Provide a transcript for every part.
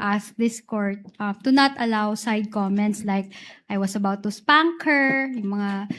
ask this court to not allow side comments like, I was about to spank her, yung mga,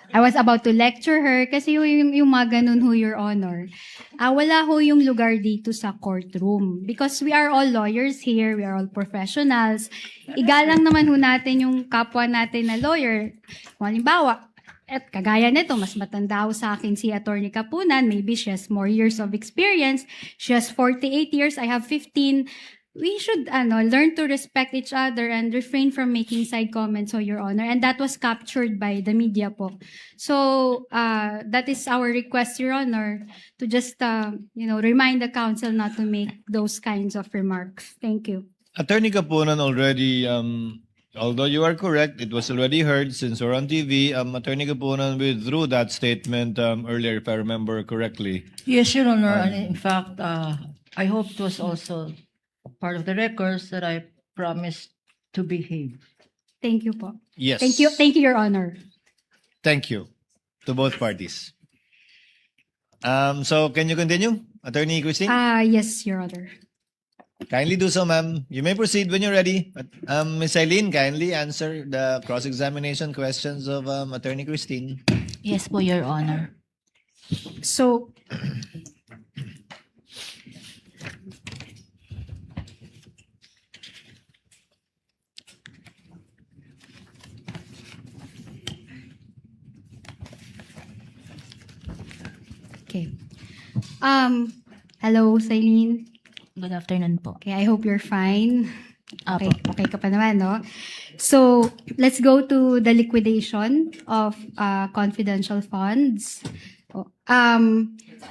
I was about to lecture her, kasi yung mga ganun ho, Your Honor. Wala ho yung lugar dito sa courtroom. Because we are all lawyers here, we are all professionals. Igalang naman ho natin yung kapwa natin na lawyer. Kung halimbawa, at kagaya nito, mas matanda ho sa akin si Attorney Kapunan, maybe she has more years of experience, she has 48 years, I have 15. We should learn to respect each other and refrain from making side comments, Your Honor. And that was captured by the media po. So that is our request, Your Honor, to just remind the counsel not to make those kinds of remarks. Thank you. Attorney Kapunan already, although you are correct, it was already heard since we're on TV. Attorney Kapunan withdrew that statement earlier, if I remember correctly. Yes, Your Honor. And in fact, I hope it was also part of the records that I promised to behave. Thank you po. Yes. Thank you, Your Honor. Thank you to both parties. So can you continue, Attorney Christine? Yes, Your Honor. Kindly do so, ma'am. You may proceed when you're ready. Ms. Eileen, kindly answer the cross-examination questions of Attorney Christine. Yes po, Your Honor. So, okay. Hello, Celine. Good afternoon po. Okay, I hope you're fine. Okay, Apo. okay ka pa naman, no? So, let's go to the liquidation of confidential funds.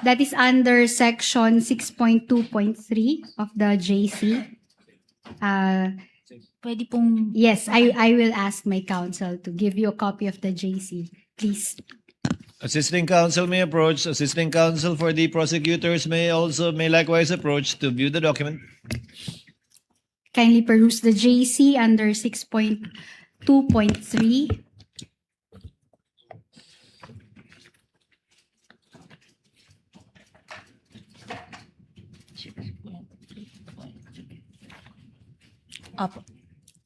That is under section 6.2.3 of the JC. Pwede pong Yes, I will ask my counsel to give you a copy of the JC. Please. Assisting counsel may approach. Assisting counsel for the prosecutors may likewise approach to view the document. Kindly peruse the JC under 6.2.3. Apo.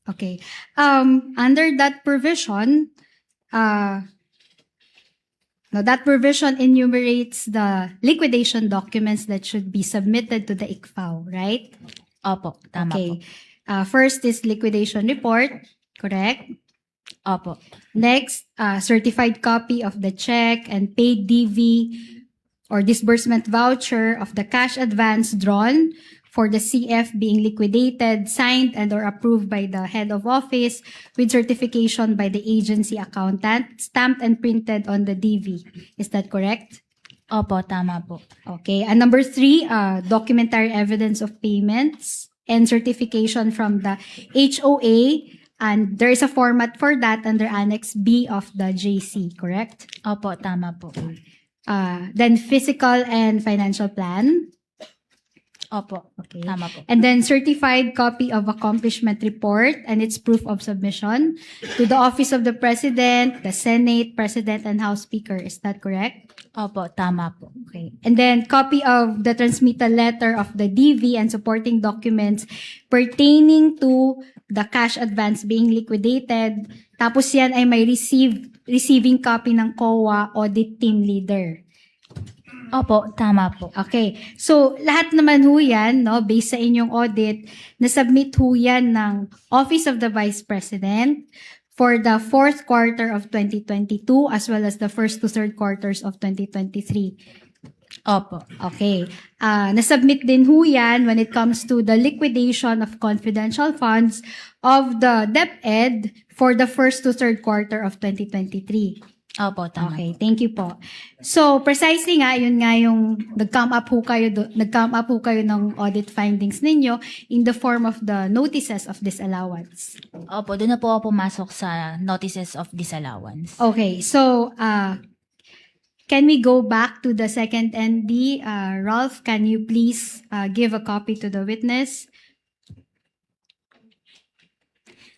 Okay. Under that provision, that provision enumerates the liquidation documents that should be submitted to the ICFAO, right? Opo, tama Okay. po. First is liquidation report, correct? Opo. Next, certified copy of the check and paid DV or disbursement voucher of the cash advance drawn for the CF being liquidated, signed and or approved by the head of office with certification by the agency accountant, stamped and printed on the DV. Is that correct? Opo, tama po. Okay. And number 3, documentary evidence of payments and certification from the HOA. And there is a format for that under Annex B of the JC, correct? Opo, tama po. Then physical and financial plan. Opo, Okay. tama po. And then certified copy of accomplishment report and its proof of submission to the Office of the President, the Senate, President, and House Speaker. Is that correct? Opo, tama po. Okay. And then copy of the transmittal letter of the DV and supporting documents pertaining to the cash advance being liquidated. Tapos yan ay may receiving copy ng COA audit team leader. Opo, tama po. Okay. So, lahat naman ho yan, no, based sa inyong audit, na-submit ho yan ng Office of the Vice President for the fourth quarter of 2022 as well as the first to third quarters of 2023. Opo. Okay. Na-submit din ho yan when it comes to the liquidation of confidential funds of the DepEd for the first to third quarter of 2023. Opo, tama Okay, po. thank you po. So, precisely nga, yun nga yung nag-come up ho kayo ng audit findings ninyo in the form of the notices of disallowance. Opo, doon na po ako pumasok sa notices of disallowance. Okay, so, can we go back to the second ND? Ralph, can you please give a copy to the witness?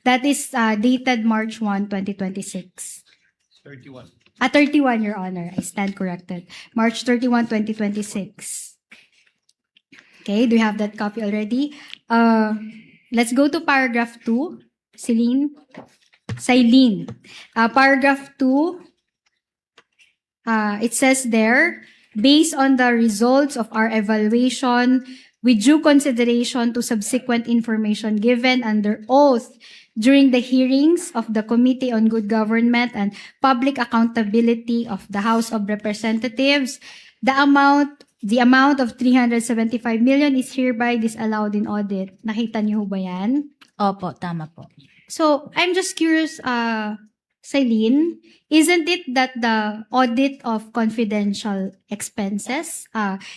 That is dated March 1, 2026. 31. 31, Your Honor. I stand corrected. March 31, 2026. Okay, do you have that copy already? Let's go to paragraph 2. Celine. Paragraph 2, it says there, based on the results of our evaluation, with due consideration to subsequent information given under oath during the hearings of the Committee on Good Government and Public Accountability of the House of Representatives, the amount of 375 million is hereby disallowed in audit. Nakita niyo ba yan? Opo, tama po. So, I'm just curious, Celine, isn't it that the audit of confidential expenses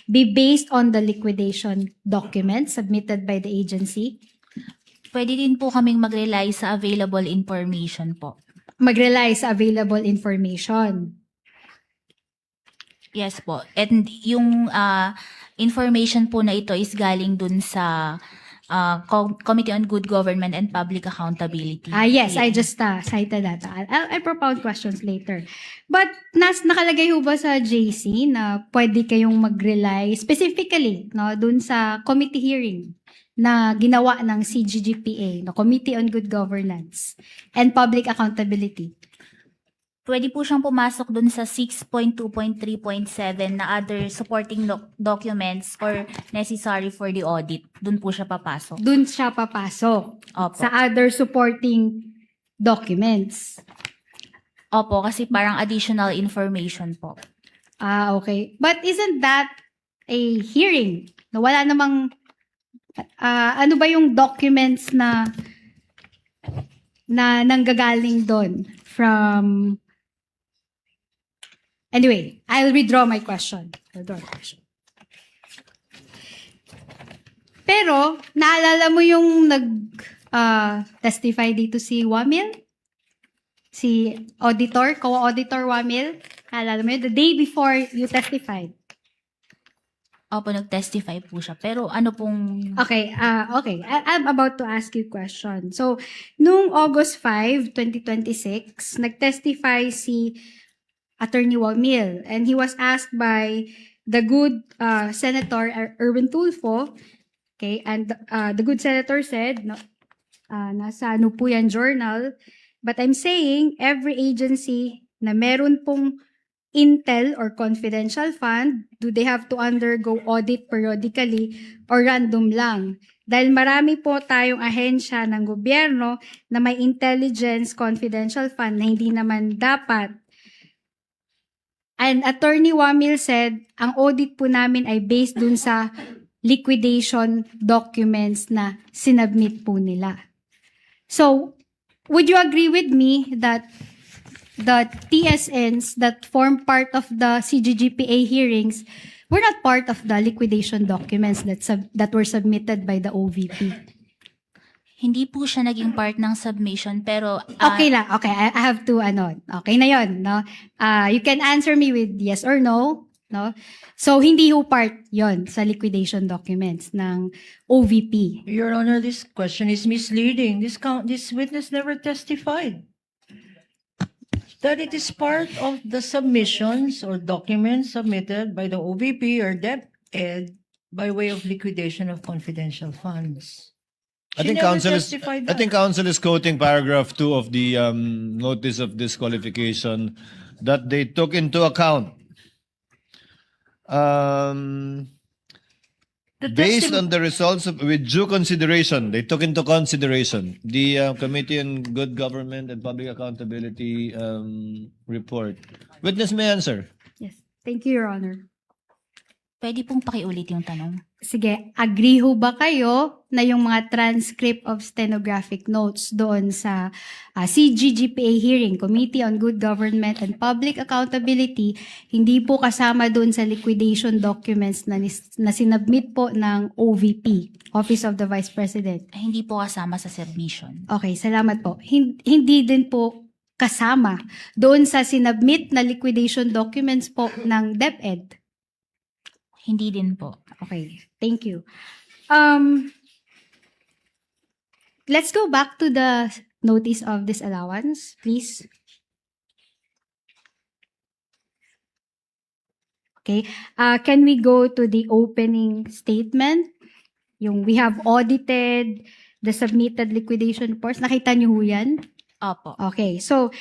be based on the liquidation documents submitted by the agency? Pwede din po kaming mag-rely sa available information po. Mag-rely sa available information. Yes po. And yung information po na ito is galing dun sa Committee on Good Government and Public Accountability. Yes, I just cited that. I'll propound questions later. But nakalagay ho ba sa JC na pwede kayong mag-rely specifically dun sa committee hearing na ginawa ng CGGPA, the Committee on Good Governance and Public Accountability? Pwede po siyang pumasok dun sa 6.2.3.7 na other supporting documents or necessary for the audit. Dun po siya papasok. Dun siya papasok Opo. sa other supporting documents. Opo, kasi parang additional information po. Okay. But isn't that a hearing? Wala namang, ano ba yung documents na nanggagaling doon from... Anyway, I'll withdraw my question. Pero, naalala mo yung testify dito si Wamil? Si auditor, co-auditor Wamil? Naalala mo yun? The day before you testified. Opo, nag-testify po siya. Pero ano pong... Okay. I'm about to ask you a question. So, nung August 5, 2026, nag-testify si Attorney Wamil, and he was asked by the good Senator Erwin Tulfo, okay, and the good Senator said, nasa ano po yan journal, but I'm saying every agency na meron pong intel or confidential fund, do they have to undergo audit periodically or random lang? Dahil marami po tayong ahensya ng gobyerno na may intelligence confidential fund na hindi naman dapat. And Attorney Wamil said, ang audit po namin ay based dun sa liquidation documents na sinubmit po nila. So, would you agree with me that the TSNs that form part of the CGGPA hearings were not part of the liquidation documents that were submitted by the OVP? Hindi po siya naging part ng submission, pero... Okay lang. Okay, I have to, okay na yon, no? You can answer me with yes or no, no? So, hindi ho part yon sa liquidation documents ng OVP. Your Honor, this question is misleading. This witness never testified that it is part of the submissions or documents submitted by the OVP or DepEd by way of liquidation of confidential funds. I She think never counsel testified that. is quoting paragraph 2 of the notice of disqualification that they took into account. Based on the results with due consideration, they took into consideration the Committee on Good Government and Public Accountability report. Witness may answer. Yes. Thank you, Your Honor. Pwede pong pakiulit yung tanong. Sige, agree ho ba kayo na yung mga transcript of stenographic notes doon sa CGGPA hearing, Committee on Good Government and Public Accountability, hindi po kasama doon sa liquidation documents na sinubmit po ng OVP, Office of the Vice President? Hindi po kasama sa submission. Okay, salamat po. Hindi din po kasama doon sa sinubmit na liquidation documents po ng DepEd? Hindi din po. Okay, thank you. Let's go back to the notice of disallowance, please. Okay, can we go to the opening statement? Yung we have audited the submitted liquidation reports. Nakita niyo ho yan? Opo. Okay, so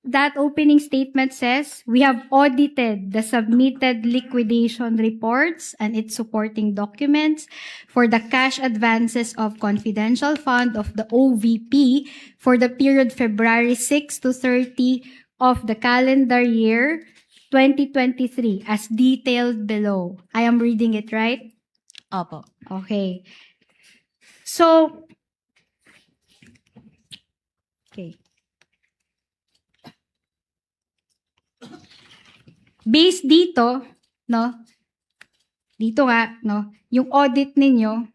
that opening statement says, we have audited the submitted liquidation reports and its supporting documents for the cash advances of confidential fund of the OVP for the period February 6 to 30 of the calendar year 2023 as detailed below. I am reading it right? Opo. Okay. So, okay. Based dito, no? Dito nga, no? Yung audit ninyo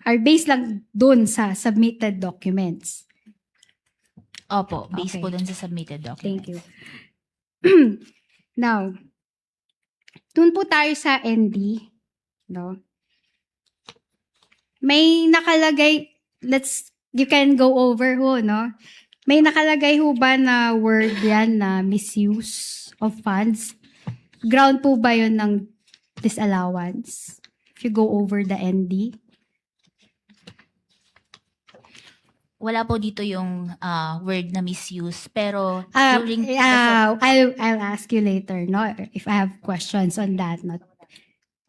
are based lang dun sa submitted documents. Opo. Based Okay. po dun sa submitted documents. Thank you. Now, dun po tayo sa ND, no? May nakalagay, you can go over ho, no? May nakalagay ho ba na word yan na misuse of funds? Ground po ba yun ng disallowance? If you go over the ND? Wala po dito yung word na misuse. Pero during I'll ask you later, no? If I have questions on that, no?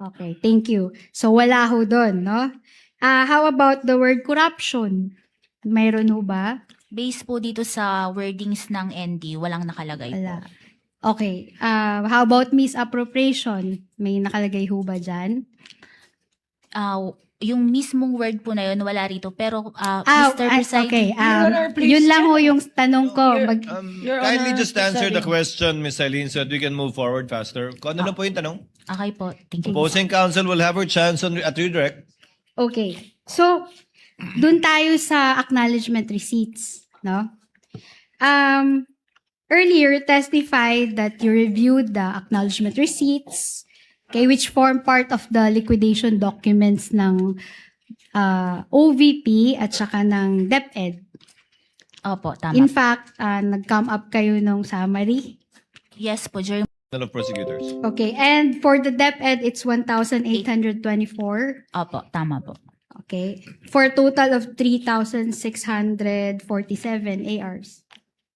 Okay, thank you. So, wala ho doon, no? How about the word corruption? Mayroon ho ba? based po dito sa wordings ng ND, walang nakalagay Wala. po. Okay. How about misappropriation? May nakalagay ho ba dyan? Yung mismong word po na yun, wala rito. Pero, Mr. Presiding, okay. Your Honor, please. Yun lang ho yung tanong ko. Your Kindly Honor, just answer the presiding. question, Ms. Eileen, so that we can move forward faster. Kung ano lang po yung tanong? okay po. Thank you. Opposing counsel will have her chance at redirect. Okay. So, dun tayo sa acknowledgement receipts, no? Earlier, testified that you reviewed the acknowledgement receipts, okay, which form part of the liquidation documents ng OVP at saka ng DepEd. Opo, tama. In fact, nag-come up kayo ng summary. Yes po, during Of prosecutors. Okay, and for the DepEd, it's 1,824. Opo, tama po. Okay, for a total of 3,647 ARs.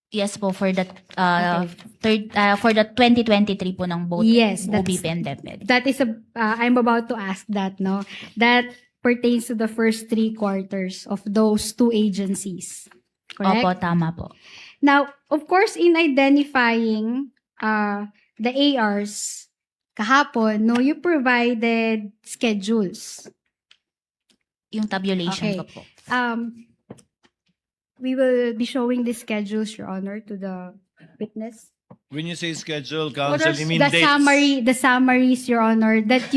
Yes po, for the Okay. for the 2023 po ng both Yes, that's- OBP and DepEd. That is I'm about to ask that, no? That pertains to the first 3 quarters of those 2 agencies. Correct? Opo, tama po. Now, of course, in identifying the ARs kahapon, no, you provided schedules. Yung tabulation Okay. ko po. We will be showing the schedules, Your Honor, to the witness. When you say schedule, counsel, are you mean The dates? the summaries, Your Honor, that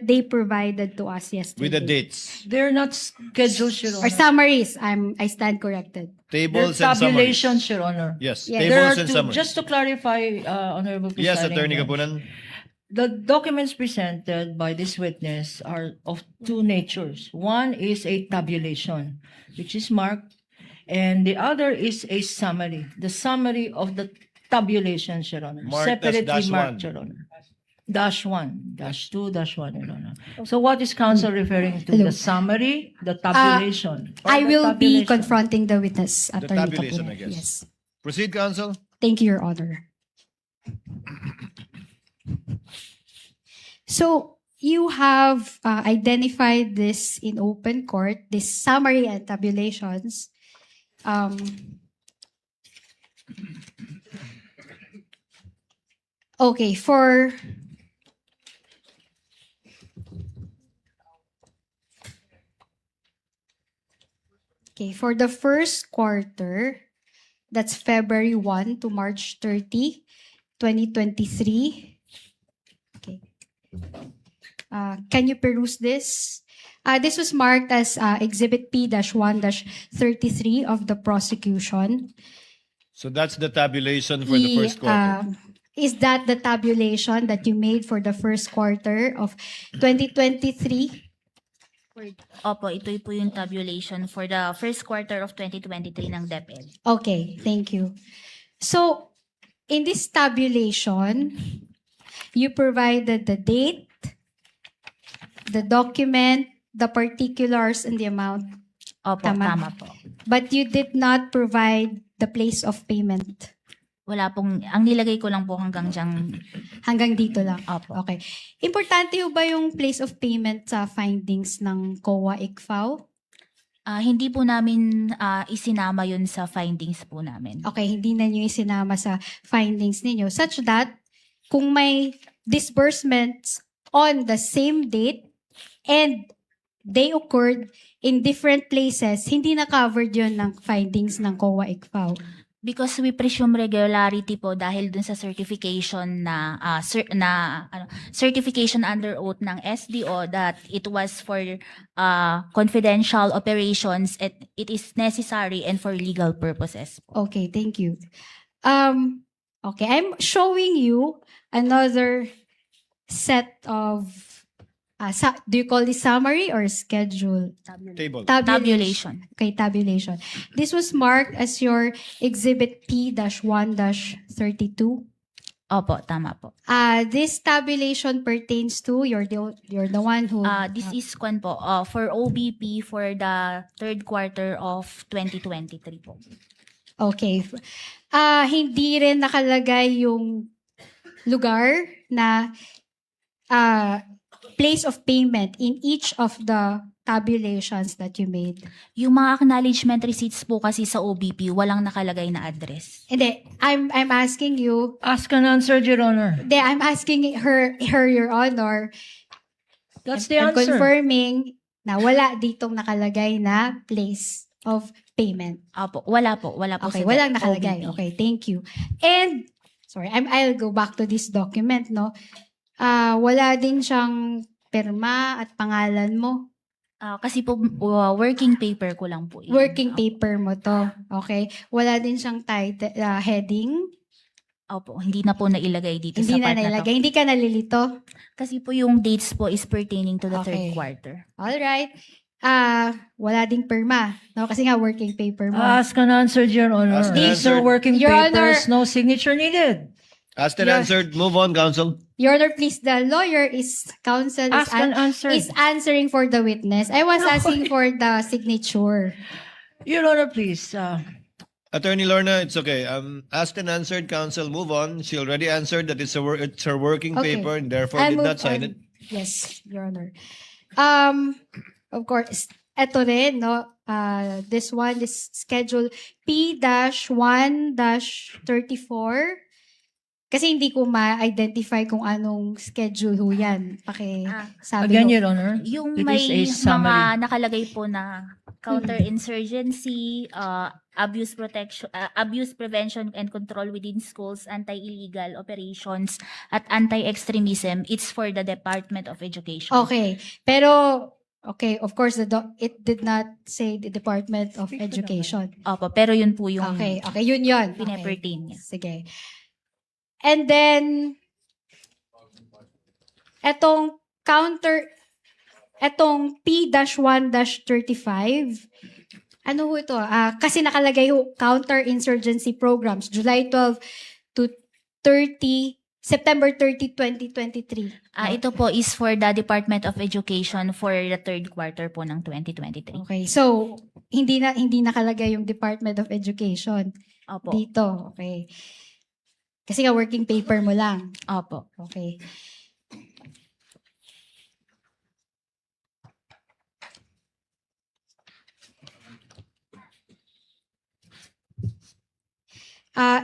they provided to us yesterday. With the dates. They're not schedules, Your Or Honor. summaries. I stand corrected. They're Tables and summaries. tabulations, Your Honor. Yes, Yes. There are tables and two, summaries. just to clarify, Honorable Yes, Presiding Attorney Judge, Kapunan. the documents presented by this witness are of 2 natures. One is a tabulation, which is marked, and the other is a summary. The summary of the tabulation, Your Honor. Marked as Separately -1. marked, Your Honor. -1, -2, -1, Your Honor. So what is counsel referring to? Hello. The summary, the tabulation? or I the will be tabulation? confronting the witness, Attorney tabulation, Kapunan. I guess. Yes. Proceed, counsel. Thank you, Your Honor. So, you have identified this in open court, this summary and tabulations. Okay, for the first quarter, that's February 1 to March 30, 2023. Okay. Can you peruse this? This was marked as Exhibit P-1-33 of the prosecution. So that's the tabulation for the first quarter. Is that the tabulation that you made for the first quarter of 2023? Opo, ito po yung tabulation for the first quarter of 2023 ng DepEd. Okay, thank you. So, in this tabulation, you provided the date, the document, the particulars, and the amount. Opo, Tama. tama po. But you did not provide the place of payment. Wala pong, ang nilagay ko lang po hanggang diyang, Hanggang dito lang. opo. Okay. Importante ho ba yung place of payment sa findings ng COA ICFAO? Hindi po namin isinama yun sa findings po namin. Okay, hindi na nyo isinama sa findings ninyo such that kung may disbursements on the same date and they occurred in different places, hindi na covered yun ng findings ng COA ICFAO. Because we presume regularity po dahil dun sa certification certification under oath ng SDO that it was for confidential operations and it is necessary and for legal purposes. Okay, thank you. Okay, I'm showing you another set of, do you call this summary or schedule? Table. Tabulation. Okay, tabulation. This was marked as your Exhibit P-1-32. Opo, tama po. This tabulation pertains to, you're the one who, This is kwan po, for OBP for the third quarter of 2023 po. okay. Hindi rin nakalagay yung lugar na place of payment in each of the tabulations that you made. Yung mga acknowledgement receipts po kasi sa OBP, walang nakalagay na address. Hindi, I'm asking you, Ask and answer, Your Honor. hindi, I'm asking her, Your Honor, That's the I'm answer. confirming na wala ditong nakalagay na place of payment. Opo, wala po. Wala po Okay, sa walang nakalagay. OBP. Okay, thank you. And, sorry, I'll go back to this document, no? Wala din siyang pirma at pangalan mo. Kasi po, working paper ko lang po. yun. Working paper mo to. Okay? Wala din siyang title, heading. Opo, hindi na po nailagay dito Hindi sa na part na to. nailagay. Hindi ka nalilito. Kasi po yung dates po is pertaining to the Okay. third quarter. Alright. Wala ding pirma. No? Kasi nga working paper mo. Ask and answer, Your Honor. Ask and These are answer. working Your Honor. papers, no signature needed. Asked and Yeah. answered. Move on, counsel. Your Honor, please, the lawyer is, counsel Ask and answer. is answering for the witness. I was asking for the signature. Your Honor, please. Attorney Lorna, it's okay. Asked and answered, counsel. Move on. She already answered that it's her working Okay. paper and therefore I'll did move not sign on. it. Yes, Your Honor. Of course, eto rin, no? This one is schedule P-1-34. Kasi hindi ko ma-identify kung anong schedule ho yan. Sabi Again, ho. Your Honor. Yung It may is a summary. mga nakalagay po na counterinsurgency, abuse prevention and control within schools, anti-illegal operations, at anti-extremism, it's for the Department of Education. Okay. Pero, okay, of course, it did not say the Department of Education. Opo, pero yun po yung Okay, yun yun. Okay. pinapertain niya. Sige. And then, etong P-1-35, ano ho ito? Kasi nakalagay ho, counter-insurgency programs, July 12 to 30, September 30, 2023. Ito po is for the Department of Education for the third quarter po ng 2023. Okay, so, hindi nakalagay yung Department of Education Opo. dito. Okay. Kasi nga working paper mo lang. Opo. Okay.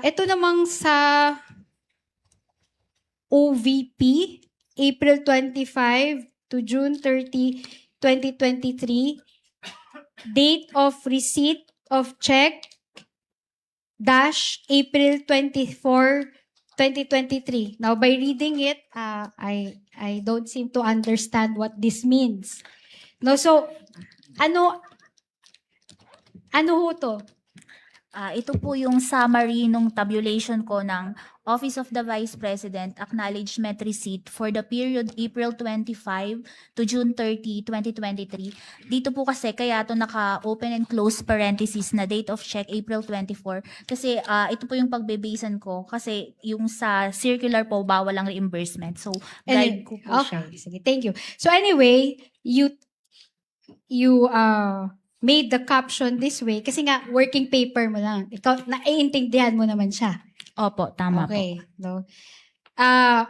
Ito namang sa OVP, April 25 to June 30, 2023, date of receipt of check April 24, 2023. Now, by reading it, I don't seem to understand what this means. No, so, ano ho to? Ito po yung summary nung tabulation ko ng Office of the Vice President Acknowledgement Receipt for the period April 25 to June 30, 2023. Dito po kasi kaya to naka-open and close parenthesis na date of check April 24 kasi ito po yung pagbebasean ko kasi yung sa circular po bawal ang reimbursement. So, guide ko po siya. Okay, sige, thank you. So anyway, you made the caption this way kasi nga working paper mo lang. Ikaw, naiintindihan mo naman siya. Opo, tama po. Okay. No?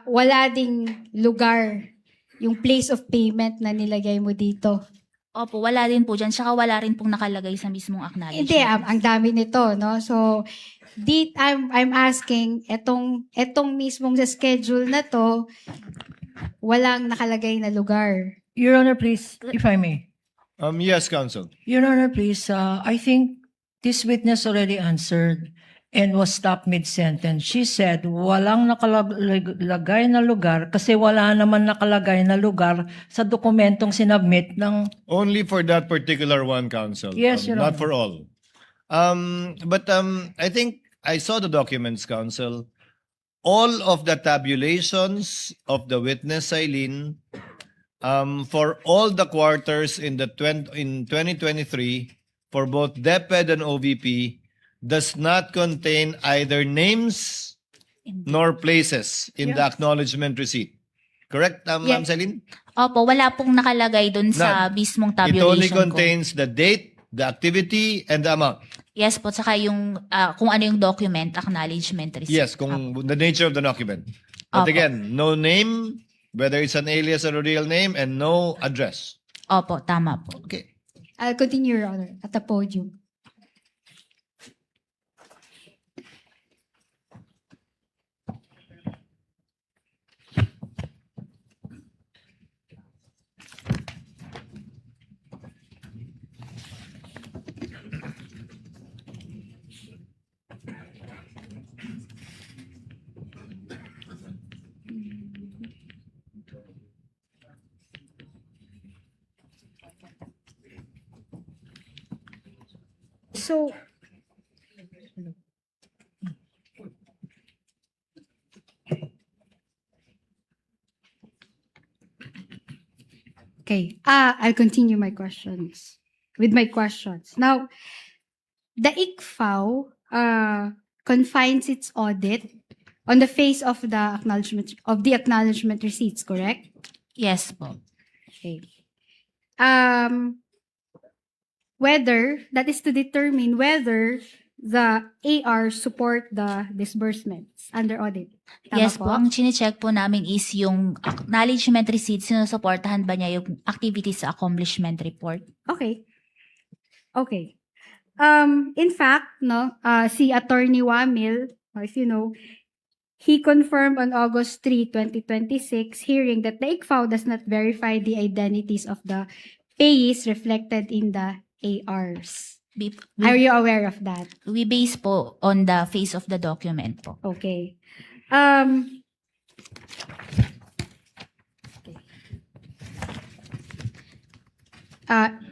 Wala ding lugar yung place of payment na nilagay mo dito. Opo, wala din po dyan. Tsaka wala rin pong nakalagay sa mismong acknowledgement. Hindi, ang dami nito, no? So, I'm asking, etong mismong sa schedule na to, walang nakalagay na lugar. Your Honor, please, if I may. Yes, counsel. Your Honor, please, I think this witness already answered and was stopped mid-sentence. She said, walang nakalagay na lugar kasi wala naman nakalagay na lugar sa dokumentong sinabmit ng... Only for that particular one, counsel. Yes, Your Not Honor. for all. But I think I saw the documents, counsel. All of the tabulations of the witness, Eileen, for all the quarters in 2023, for both DepEd and OVP, does not contain either names nor places in the acknowledgement receipt. Correct, Ma'am Yes. Celine? Opo, wala pong nakalagay dun sa mismong It only tabulation ko. contains the date, the activity, and the amount. Yes po, tsaka yung kung ano yung document, acknowledgement receipt. Yes, kung the nature of the document. But Opo. again, no name, whether it's an alias or a real name, and no address. Opo, tama po. Okay. I'll continue, Your Honor, at the podium. So, okay, I'll continue my questions with my questions. Now, the ICFAO confines its audit on the face of the acknowledgement receipts, correct? Yes po. Okay. Whether, that is to determine whether the AR support the disbursements under audit. Tama Yes po, ang chinecheck po namin is yung acknowledgement receipt, sinusuportahan ba niya yung activities sa accomplishment report? Okay. Okay. In fact, no, si Attorney Wamil, if you know, he confirmed on August 3, 2026 hearing that the ICFAO does not verify the identities of the payees reflected in the ARs. Are you aware of that? We base po on the face of the document po. Okay.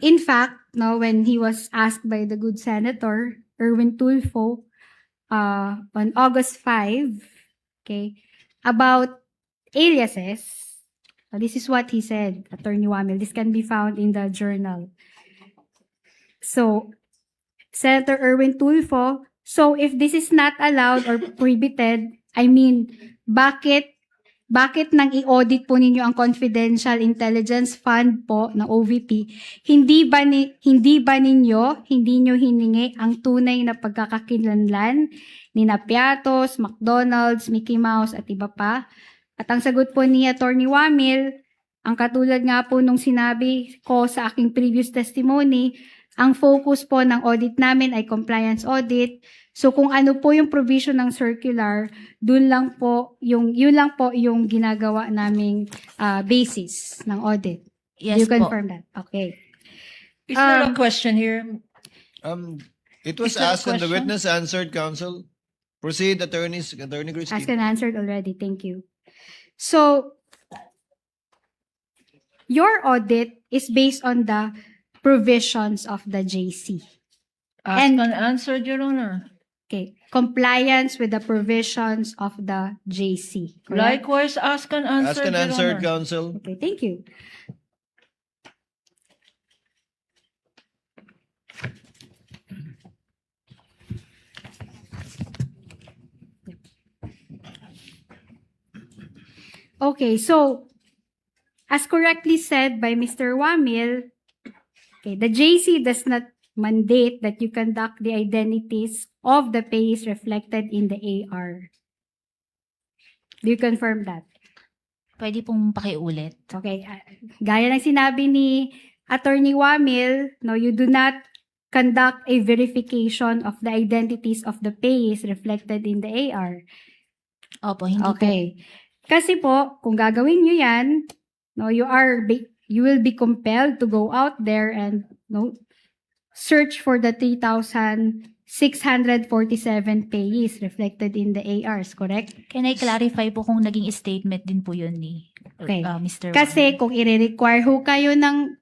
In fact, no, when he was asked by the good Senator Erwin Tulfo on August 5, okay, about aliases, this is what he said, Attorney Wamil. This can be found in the journal. So, Senator Erwin Tulfo, so if this is not allowed or prohibited, I mean, bakit nang i-audit po ninyo ang Confidential Intelligence Fund po ng OVP? Hindi nyo hiningi ang tunay na pagkakakilanlan ni Piatos, McDonald's, Mickey Mouse at iba pa? At ang sagot po ni Attorney Wamil, ang katulad nga po nung sinabi ko sa aking previous testimony, ang focus po ng audit namin ay compliance audit. So kung ano po yung provision ng circular, yun lang po yung ginagawa naming basis ng audit. Yes You po. confirm that? Okay. Is there a question here? It was Is there a asked and the question? witness answered, counsel. Proceed, Attorney Christie. Asked and answered already. Thank you. So, your audit is based on the provisions of the JC. Asked And- and answered, Your Honor. Okay. Compliance with the provisions of the JC. Correct? Likewise, asked and Asked answered, and Your answered, Honor. counsel. Okay, thank you. Okay, so as correctly said by Mr. Wamil, okay, the JC does not mandate that you conduct the identities of the payees reflected in the AR. Do you confirm that? Pwede pong pakiulit. Okay, gaya ng sinabi ni Attorney Wamil, no, you do not conduct a verification of the identities of the payees reflected in the AR. Opo, hindi po. Okay. Kasi po, kung gagawin nyo yan, no, you will be compelled to go out there and no, search for the 3,647 payees reflected in the ARs, correct? Can I clarify po kung naging statement din po yun ni Okay. Mr. Kasi kung i-require ho kayo ng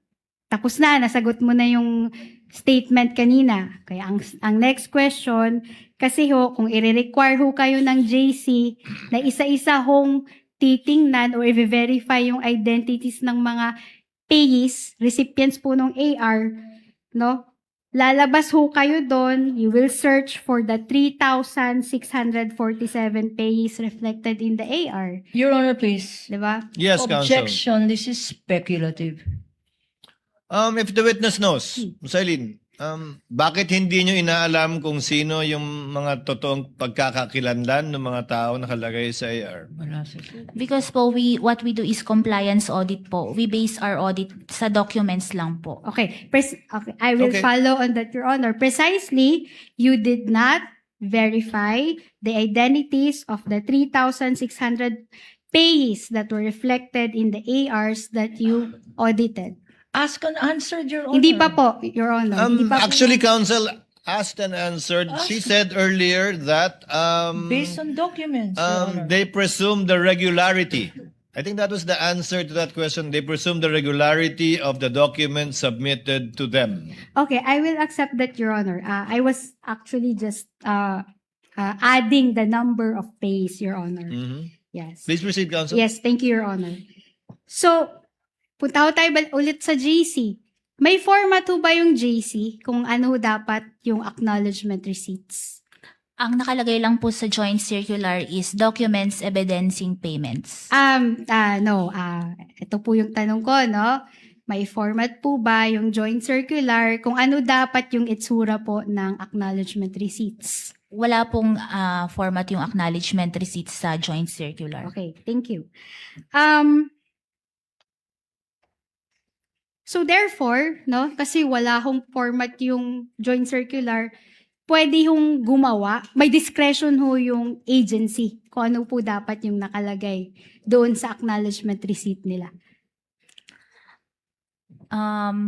tapos na, nasagot mo na yung statement kanina. Kaya ang next question, kasi ho, kung i-require ho kayo ng JC na isa-isa hong titingnan or i-verify yung identities ng mga payees, recipients po ng AR, no? Lalabas ho kayo doon, you will search for the 3,647 payees reflected in the AR. Your Honor, please. Di ba? Yes, counsel. Objection, this is speculative. If the witness knows, Sailin, bakit hindi nyo inaalam kung sino yung mga totoong pagkakakilanlan ng mga tao nakalagay sa AR? Wala sa Because po, what we do is compliance audit po. We base our audit sa documents lang po. Okay. Okay. I will Okay. follow on that, Your Honor. Precisely, you did not verify the identities of the 3,600 payees that were reflected in the ARs that you audited. Ask and answered, Your Honor. Hindi pa po, Your Honor. Hindi pa po. Actually, counsel asked and answered. She said earlier that Based on documents, Your Honor. they presume the regularity. I think that was the answer to that question. They presume the regularity of the documents submitted to them. Okay, I will accept that, Your Honor. I was actually just adding the number of payees, Your Honor. Mhm. Yes. Please proceed, counsel. Yes, thank you, Your Honor. So, punta tayo ulit sa JC. May format ho ba yung JC kung ano dapat yung acknowledgement receipts? Ang nakalagay lang po sa joint circular is documents evidencing payments. No. Ito po yung tanong ko, no? May format po ba yung joint circular kung ano dapat yung itsura po ng acknowledgement receipts? Wala pong format yung acknowledgement receipts sa joint circular. Okay, thank you. So therefore, no, kasi wala hong format yung joint circular, pwede hong gumawa, may discretion ho yung agency kung ano po dapat yung nakalagay doon sa acknowledgement receipt nila.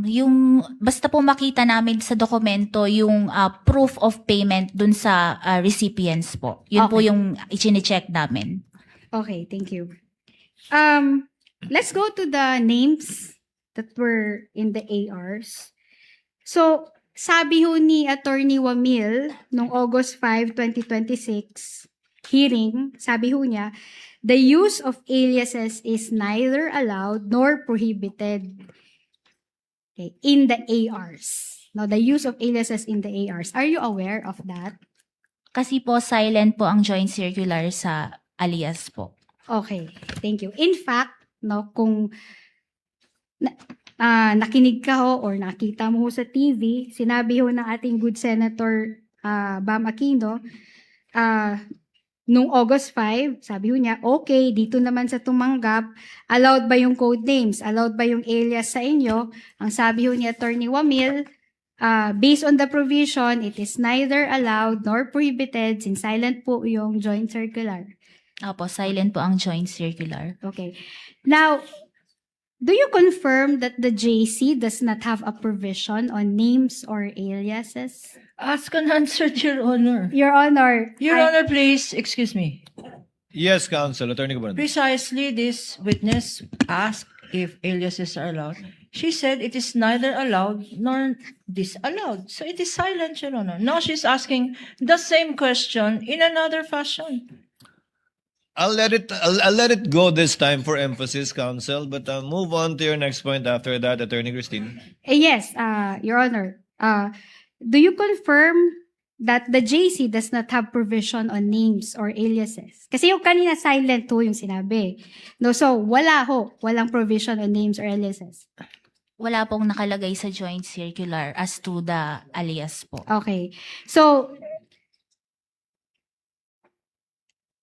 Yung basta po makita namin sa dokumento yung proof of payment dun sa recipients po. Yun po Okay. yung i-check namin. Okay, thank you. Let's go to the names that were in the ARs. So, sabi ho ni Attorney Wamil noong August 5, 2026 hearing, sabi ho niya, the use of aliases is neither allowed nor prohibited in the ARs. Now, the use of aliases in the ARs. Are you aware of that? Kasi po silent po ang joint circular sa alias po. Okay, thank you. In fact, no, kung nakinig ka ho or nakita mo ho sa TV, sinabi ho ng ating good Senator Bam Aquino, nung August 5, sabi ho niya, okay, dito naman sa tumanggap, allowed ba yung code names? Allowed ba yung alias sa inyo? Ang sabi ho ni Attorney Wamil, based on the provision, it is neither allowed nor prohibited since silent po yung joint circular. Opo, silent po ang joint circular. Okay. Now, do you confirm that the JC does not have a provision on names or aliases? Ask and answered, Your Honor. Your Honor, Your Honor, please, excuse me. Yes, counsel. Attorney Cabaran. Precisely, this witness asked if aliases are allowed. She said it is neither allowed nor disallowed. So it is silent, Your Honor. Now she's asking the same question in another fashion. I'll let it go this time for emphasis, counsel. But move on to your next point after that, Attorney Christine. Yes, Your Honor. Do you confirm that the JC does not have provision on names or aliases? Kasi yung kanina silent ho yung sinabi. No, so walang provision on names or aliases. Wala pong nakalagay sa joint circular as to the alias po. Okay. So,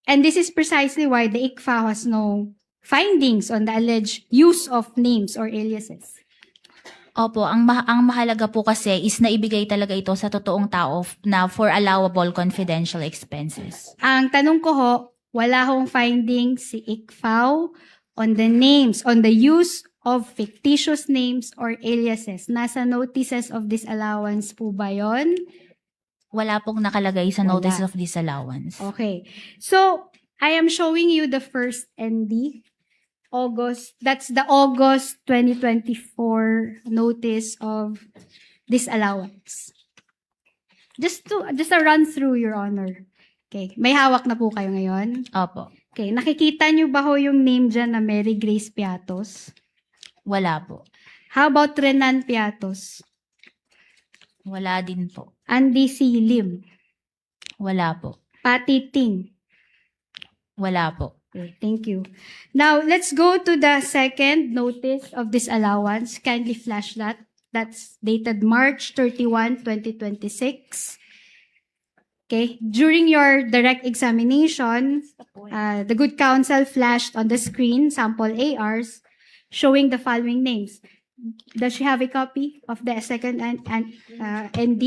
and this is precisely why the ICFA has no findings on the alleged use of names or aliases. Opo, ang mahalaga po kasi is naibigay talaga ito sa totoong tao na for allowable confidential expenses. Ang tanong ko ho, wala hong findings si ICFA on the names, on the use of fictitious names or aliases. Nasa notices of disallowance po ba yun? Wala pong nakalagay sa Wala. notice of disallowance. Okay. So, I am showing you the first ND. That's the August 2024 notice of disallowance. Just a run through, Your Honor. Okay. May hawak na po kayo ngayon. Opo. Okay. Nakikita niyo ba ho yung name dyan na Mary Grace Piatos? Wala po. How about Renan Piatos? Wala din po. Andy C. Lim? Wala po. Patty Ting? Wala po. Okay, thank you. Now, let's go to the second notice of disallowance. Kindly flash that. That's dated March 31, 2026. Okay. During your direct examination, the good counsel flashed on the screen sample ARs showing the following names. Does she have a copy of the second ND?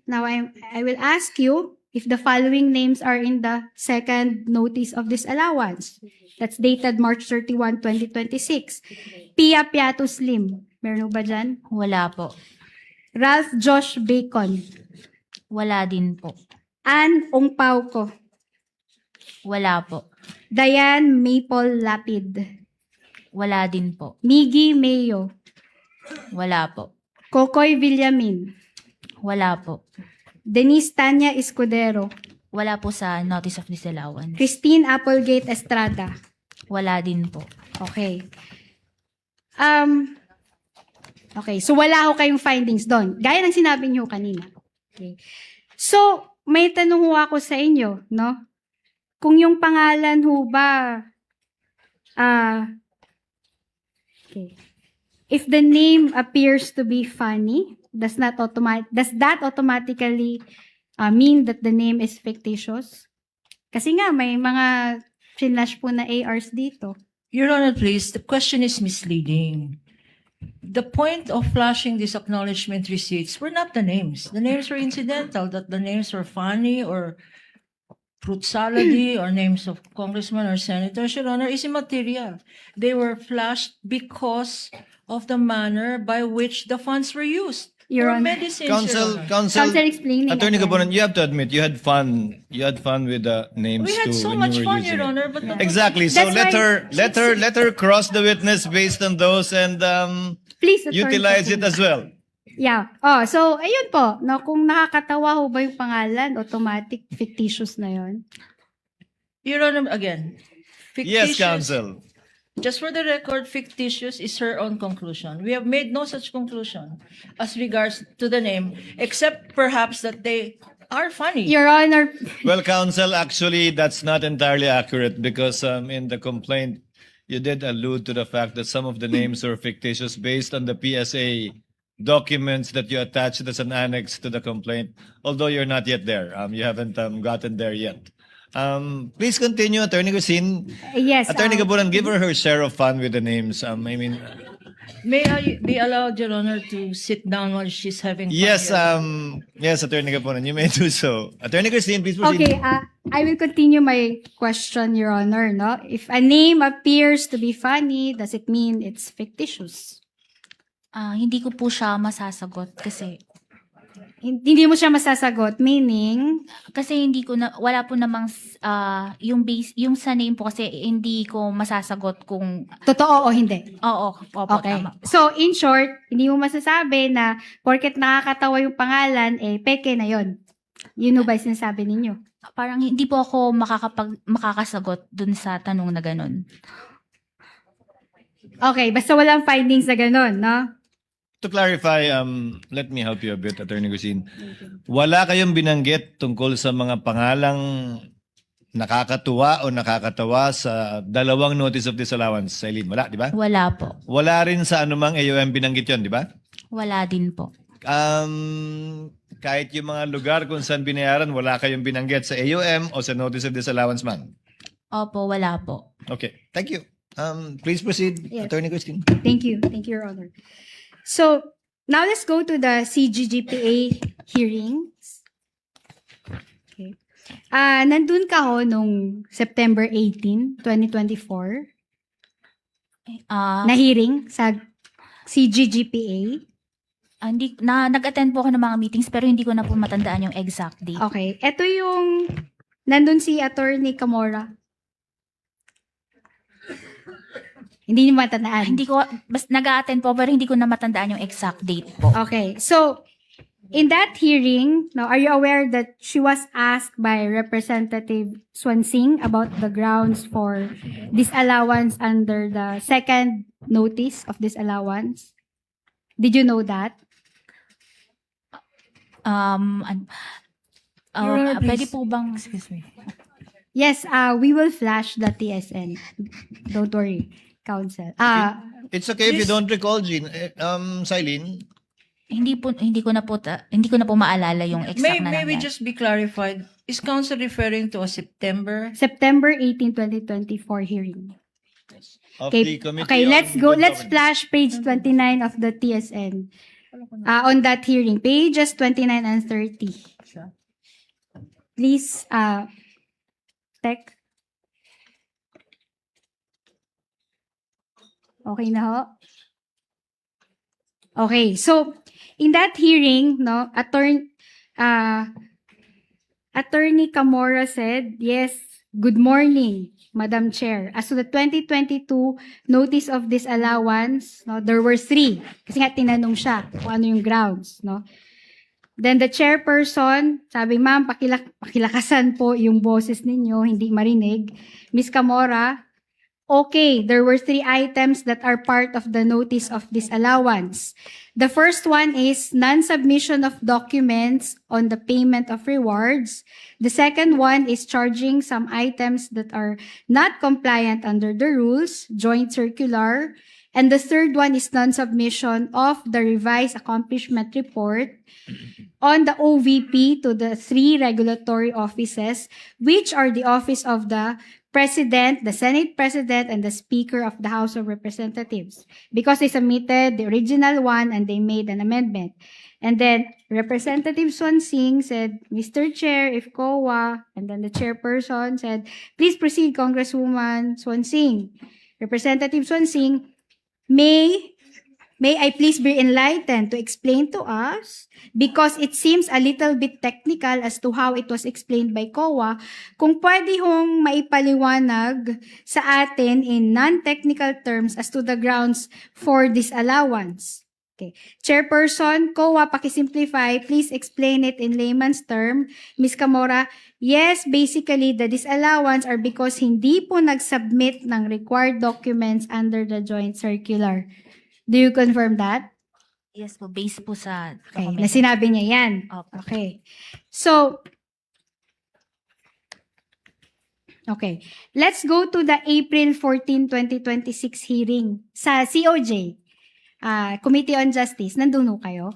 Now, I will ask you if the following names are in the second notice of disallowance. That's dated March 31, 2026. Pia Piatos Lim. Meron ba dyan? Wala po. Ralph Josh Bacon. Wala din po. Ann Ongpauco. Wala po. Diane Maple Lapid. Wala din po. Miggy Mayo. Wala po. Kokoy Villamin. Wala po. Denise Tanya Escudero. Wala po sa notice of disallowance. Christine Applegate Estrada. Wala din po. Okay. Okay, so wala ho kayong findings doon. Gaya ng sinabi niyo kanina. Okay. So, may tanong ho ako sa inyo, no? Kung yung pangalan ho ba, okay. If the name appears to be funny, does that automatically mean that the name is fictitious? Kasi nga, may mga flash po na ARs dito. Your Honor, please, the question is misleading. The point of flashing these acknowledgement receipts were not the names. The names were incidental, that the names were funny or fruit salady or names of congressmen or senators, Your Honor, is immaterial. They were flashed because of the manner by which the funds were used. Your For Honor. medicines, Your Honor. Counsel, Explaining. Attorney again. Gabonan, you have to admit you had fun. You had fun with the names We had too so when much you were fun, using Your it. Honor, but the Exactly. So That's let her cross the witness based on those and Please, Attorney utilize it Gabonan. as well. Yeah. Oh, so, ayun po. No, kung nakakatawa ho ba yung pangalan, automatic fictitious na yon. Your Honor, again, Yes, fictitious. counsel. Just for the record, fictitious is her own conclusion. We have made no such conclusion as regards to the name, except perhaps that they are funny. Your Honor, Well, counsel, actually, that's not entirely accurate because in the complaint, you did allude to the fact that some of the names were fictitious based on the PSA documents that you attached as an annex to the complaint, although you're not yet there. You haven't gotten there yet. Please continue, Attorney Christine. yes. Attorney Gabonan, give her share of fun with the names. I mean, May I be allowed, Your Honor, to sit down while she's having fun? yes, Your Honor? yes, Attorney Gabonan, you may do so. Attorney Christine, please proceed. Okay, I will continue my question, Your Honor. No? If a name appears to be funny, does it mean it's fictitious? Hindi ko po siya masasagot kasi hindi mo siya masasagot, meaning, Kasi hindi ko na, wala po namang, yung base, yung sa name po kasi hindi ko masasagot kung, totoo o hindi. opo, Okay. tama po. So, in short, hindi mo masasabi na porket nakakatawa yung pangalan, peke na yon. Yun ba yung sinasabi ninyo? Parang hindi po ako makakasagot dun sa tanong na ganun. Okay, basta walang findings na ganun, no? To clarify, let me help you a bit, Attorney Gusine. Wala kayong binanggit tungkol sa mga pangalang nakakatuwa o nakakatawa sa dalawang notice of disallowance, Eileen. Wala, di ba? Wala po. Wala rin sa anumang AOM binanggit yon, di ba? Wala din po. Kahit yung mga lugar kung saan binayaran, wala kayong binanggit sa AOM o sa notice of disallowance, ma'am. Opo, wala po. Okay, thank you. Please proceed, Yes. Attorney Christine. Thank you. Thank you, Your Honor. So, now let's go to the CGGPA hearings. Okay. Nandun ka ho nung September 18, 2024, na hearing sa CGGPA. Nag-attend po ako ng mga meetings pero hindi ko na po matandaan yung exact date. Okay. Ito yung, nandun si Attorney Camora. Hindi niyo matandaan. Hindi ko, nag-attend po pero hindi ko na matandaan yung exact date po. Okay. So, in that hearing, now, are you aware that she was asked by Representative Swansing about the grounds for disallowance under the second notice of disallowance? Did you know that? Your Honor, Pwede please. po bang, Excuse me. Yes, we will flash the TSN. Don't worry, counsel. It's okay if you Please. don't recall, Jean. Silene. hindi ko na po maalala yung exact na May we nangyari. just be clarified? Is counsel referring to a September? September 18, 2024 hearing. Of Okay, the Committee okay, on let's go. Good Let's Governance. flash page 29 of the TSN. On that hearing, pages 29 and 30. Please, Tech. Okay na ho? Okay, so in that hearing, no, Attorney Camora said, yes, good morning, Madam Chair. As to the 2022 notice of disallowance, no, there were 3. Kasi nga tinanong siya kung ano yung grounds, no. Then the chairperson, sabi, ma'am, pakilakasan po yung boses ninyo, hindi marinig. Ms. Camora, okay, there were 3 items that are part of the notice of disallowance. The first one is non-submission of documents on the payment of rewards. The second one is charging some items that are not compliant under the rules, joint circular. And the third one is non-submission of the revised accomplishment report on the OVP to the 3 regulatory offices, which are the Office of the President, the Senate President, and the Speaker of the House of Representatives. Because they submitted the original one and they made an amendment. And then Representative Swansing said, Mr. Chair, if COA, and then the chairperson said, please proceed, Congresswoman Swansing. Representative Swansing, May I please be enlightened to explain to us, because it seems a little bit technical as to how it was explained by COA, kung pwede hong maipaliwanag sa atin in non-technical terms as to the grounds for disallowance. Okay. Chairperson, COA, pakisimplify, please explain it in layman's term. Ms. Camora, yes, basically, the disallowance are because hindi po nag-submit ng required documents under the joint circular. Do you confirm that? Yes po, based po sa Okay, document. na sinabi niya yan. Opo. Okay. So, okay. Let's go to the April 14, 2026 hearing sa COJ, Committee on Justice. Nandun ho kayo?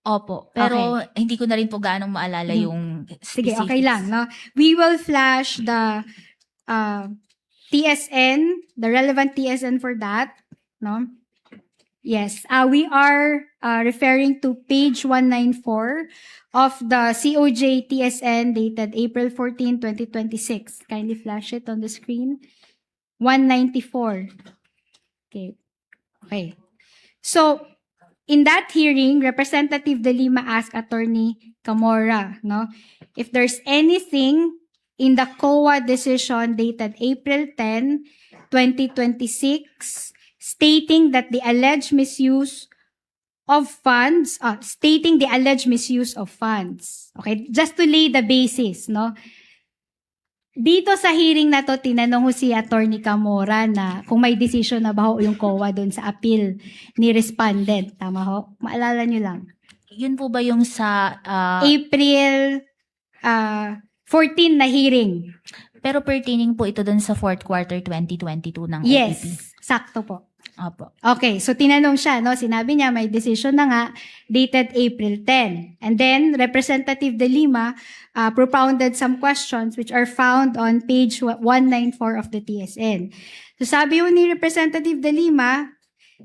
Opo, pero hindi ko na rin po gaanong maalala yung Sige, specifics. okay lang, no? We will flash the TSN, the relevant TSN for that, no? Yes, we are referring to page 194 of the COJ TSN dated April 14, 2026. Kindly flash it on the screen. 194. Okay. Okay. So, in that hearing, Representative De Lima asked Attorney Camora, no, if there's anything in the COA decision dated April 10, 2026, stating that the alleged misuse of funds, stating the alleged misuse of funds. Okay, just to lay the basis, no? Dito sa hearing na to, tinanong ho si Attorney Camora na kung may decision na ba ho yung COA doon sa appeal ni respondent. Tama ho? Maalala nyo lang. Yun po ba yung sa April 14 na hearing. pero pertaining po ito dun sa fourth quarter 2022 ng OVP? Yes, sakto po. Opo. Okay, so tinanong siya, no? Sinabi niya may decision na nga dated April 10. And then Representative De Lima propounded some questions which are found on page 194 of the TSN. So sabi ho ni Representative De Lima,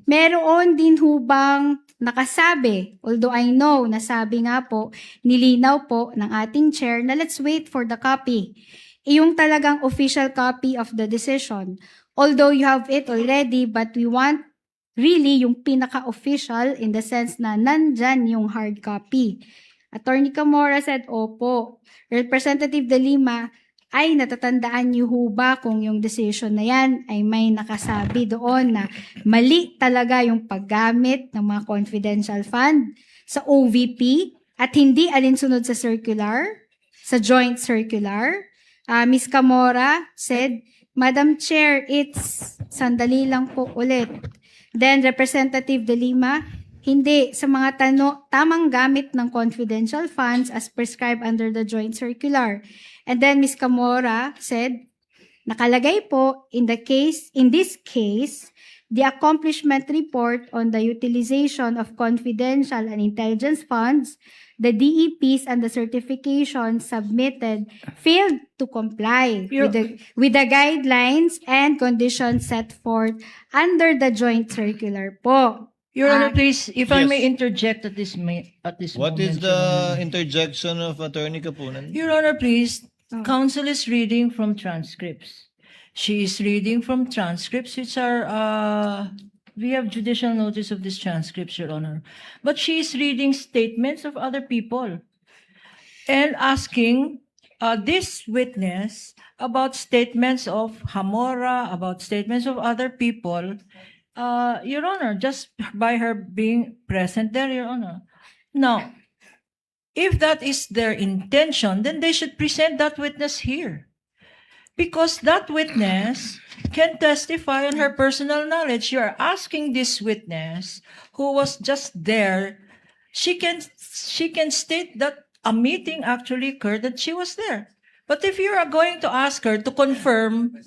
meron din hubang nakasabi, although I know, nasabi nga po, nilinaw po ng ating chair na let's wait for the copy. Yung talagang official copy of the decision. Although you have it already, but we want really yung pinaka-official in the sense na nandyan yung hard copy. Attorney Camora said, opo. Representative De Lima, ay natatandaan niyo ho ba kung yung decision na yan ay may nakasabi doon na mali talaga yung paggamit ng mga confidential fund sa OVP at hindi alinsunod sa circular, sa joint circular? Ms. Camora said, Madam Chair, it's sandali lang po ulit. Then Representative De Lima, hindi sa mga tamang gamit ng confidential funds as prescribed under the joint circular. And then Ms. Camora said, nakalagay po in this case, the accomplishment report on the utilization of confidential and intelligence funds, the DEPs and the certifications submitted failed to comply with the guidelines and conditions set forth under the joint circular po. Your Honor, please, if I Yes. may interject at this What moment. is Your Honor. the interjection of Attorney Kapunan? Your Honor, please, counsel is reading from transcripts. She is reading from transcripts which are, we have judicial notice of these transcripts, Your Honor. But she is reading statements of other people and asking this witness about statements of Hamora, about statements of other people, Your Honor, just by her being present there, Your Honor. Now, if that is their intention, then they should present that witness here. Because that witness can testify on her personal knowledge. You are asking this witness who was just there, she can state that a meeting actually occurred, that she was there. But if you are going to ask her to confirm,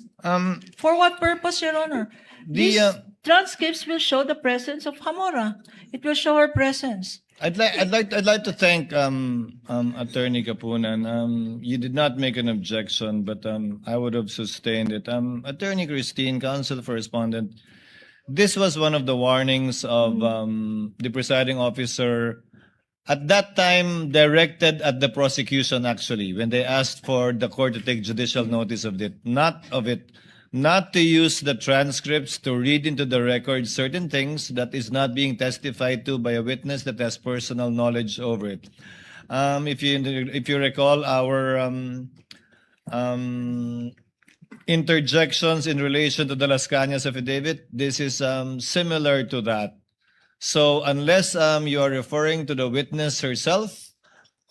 for what purpose, Your Honor? These transcripts will show the presence of Hamora. It will show her presence. I'd like to thank Attorney Kapunan. You did not make an objection, but I would have sustained it. Attorney Christine, counsel for respondent, this was one of the warnings of the presiding officer at that time directed at the prosecution, actually, when they asked for the court to take judicial notice of it, not to use the transcripts to read into the record certain things that is not being testified to by a witness that has personal knowledge over it. If you recall our interjections in relation to the Las Cañas affidavit, this is similar to that. So unless you are referring to the witness herself,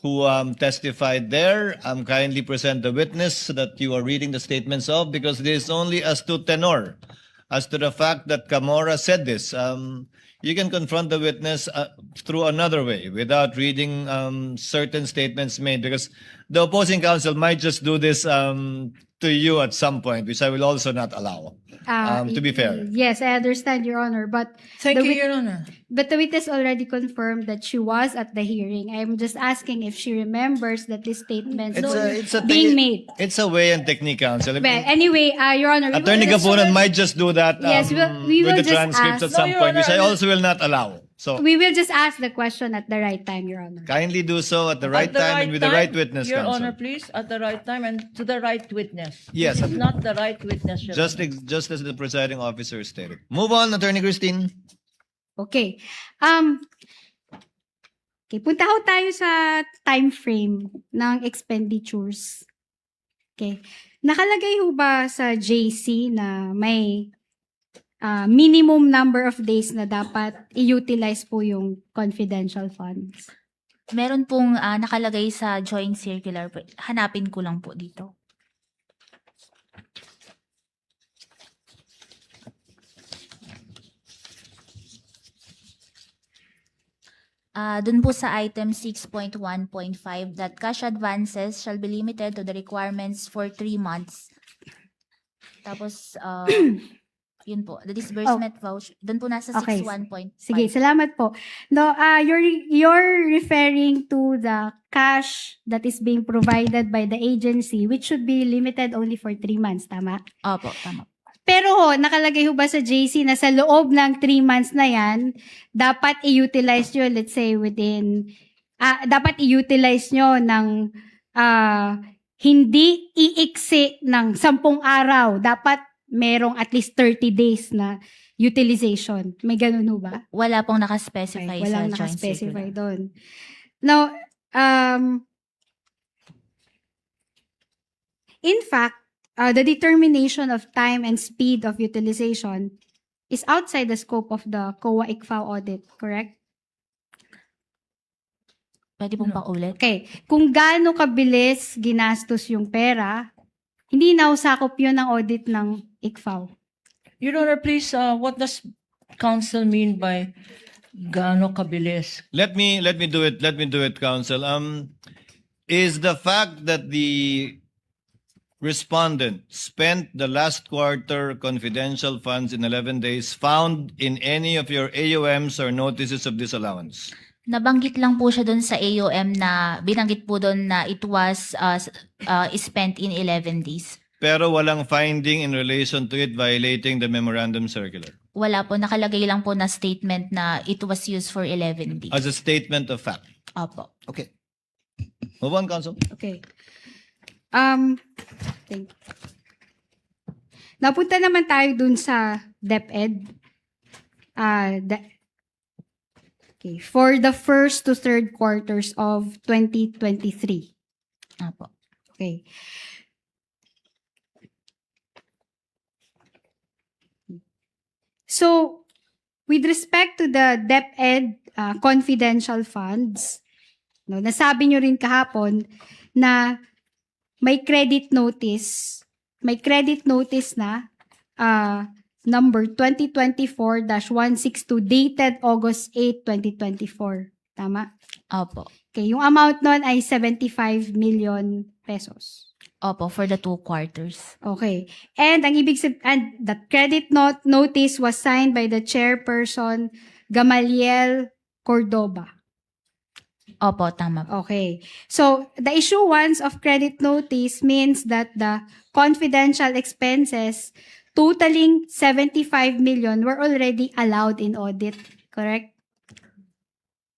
who testified there, kindly present the witness that you are reading the statements of, because this is only as to tenor, as to the fact that Camora said this. You can confront the witness through another way, without reading certain statements made, because the opposing counsel might just do this to you at some point, which I will also not allow, to be fair. Yes, I understand, Your Honor, but Thank the you, wit- Your Honor. But the witness already confirmed that she was at the hearing. I'm just asking if she remembers that these statements being made. It's a way and technique, counsel. Well, anyway, Your Honor, we Attorney will, Kapunan might just do that Yes, we will with the just transcripts ask- at some No, Your point, which I Honor, also will not allow. So we will just ask the question at the right time, Your Honor. kindly do so at the right At the time and with the right time, witness, Your counsel. Honor, please, at the right time and to the right witness. Yes. This is not the right witness, Your Just Honor. just as the presiding officer stated. Move on, Attorney Christine. Okay. Okay, punta ho tayo sa time frame ng expenditures. Okay. Nakalagay ho ba sa JC na may minimum number of days na dapat i-utilize po yung confidential funds? Meron pong nakalagay sa joint circular. Hanapin ko lang po dito. Dun po sa item 6.1.5 that cash advances shall be limited to the requirements for 3 months. Tapos, yun po, the disbursement voucher. Dun po nasa Okay. 6.1.5. Sige, salamat po. No, you're referring to the cash that is being provided by the agency which should be limited only for 3 months, tama? Opo, tama. Pero ho, nakalagay ho ba sa JC na sa loob ng 3 months na yan, dapat i-utilize nyo, let's say within, dapat i-utilize nyo ng hindi iiksi ng 10 araw. Dapat merong at least 30 days na utilization. May ganun ho ba? Wala pong nakaspecify Walang sa joint nakaspecify circular. doon. Now, in fact, the determination of time and speed of utilization is outside the scope of the COA-ICFAO audit, correct? Pwede pong paulit? Okay. Kung gaano kabilis ginastos yung pera, hindi na usakop yun ng audit ng ICFAO. Your Honor, please, what does counsel mean by gaano kabilis? Let me do it. Let me do it, counsel. Is the fact that the respondent spent the last quarter confidential funds in 11 days found in any of your AOMs or notices of disallowance? Nabanggit lang po siya doon sa AOM na binanggit po doon na it was spent in 11 days. Pero walang finding in relation to it violating the memorandum circular Wala po, nakalagay lang po na statement na it was used for 11 days. as a statement of fact. Opo. Okay. Move on, counsel. Okay. Thank you. Napunta naman tayo dun sa DepEd. Okay. For the first to third quarters of 2023. Opo. Okay. So, with respect to the DepEd confidential funds, no, nasabi nyo rin kahapon na may credit notice na number 2024-162 dated August 8, 2024. Tama? Opo. Okay, yung amount nun ay 75 million pesos. Opo, for the 2 quarters. Okay. And and the credit notice was signed by the chairperson Gamaliel Cordoba. Opo, tama po. Okay. So, the issuance of credit notice means that the confidential expenses totaling 75 million were already allowed in audit, correct?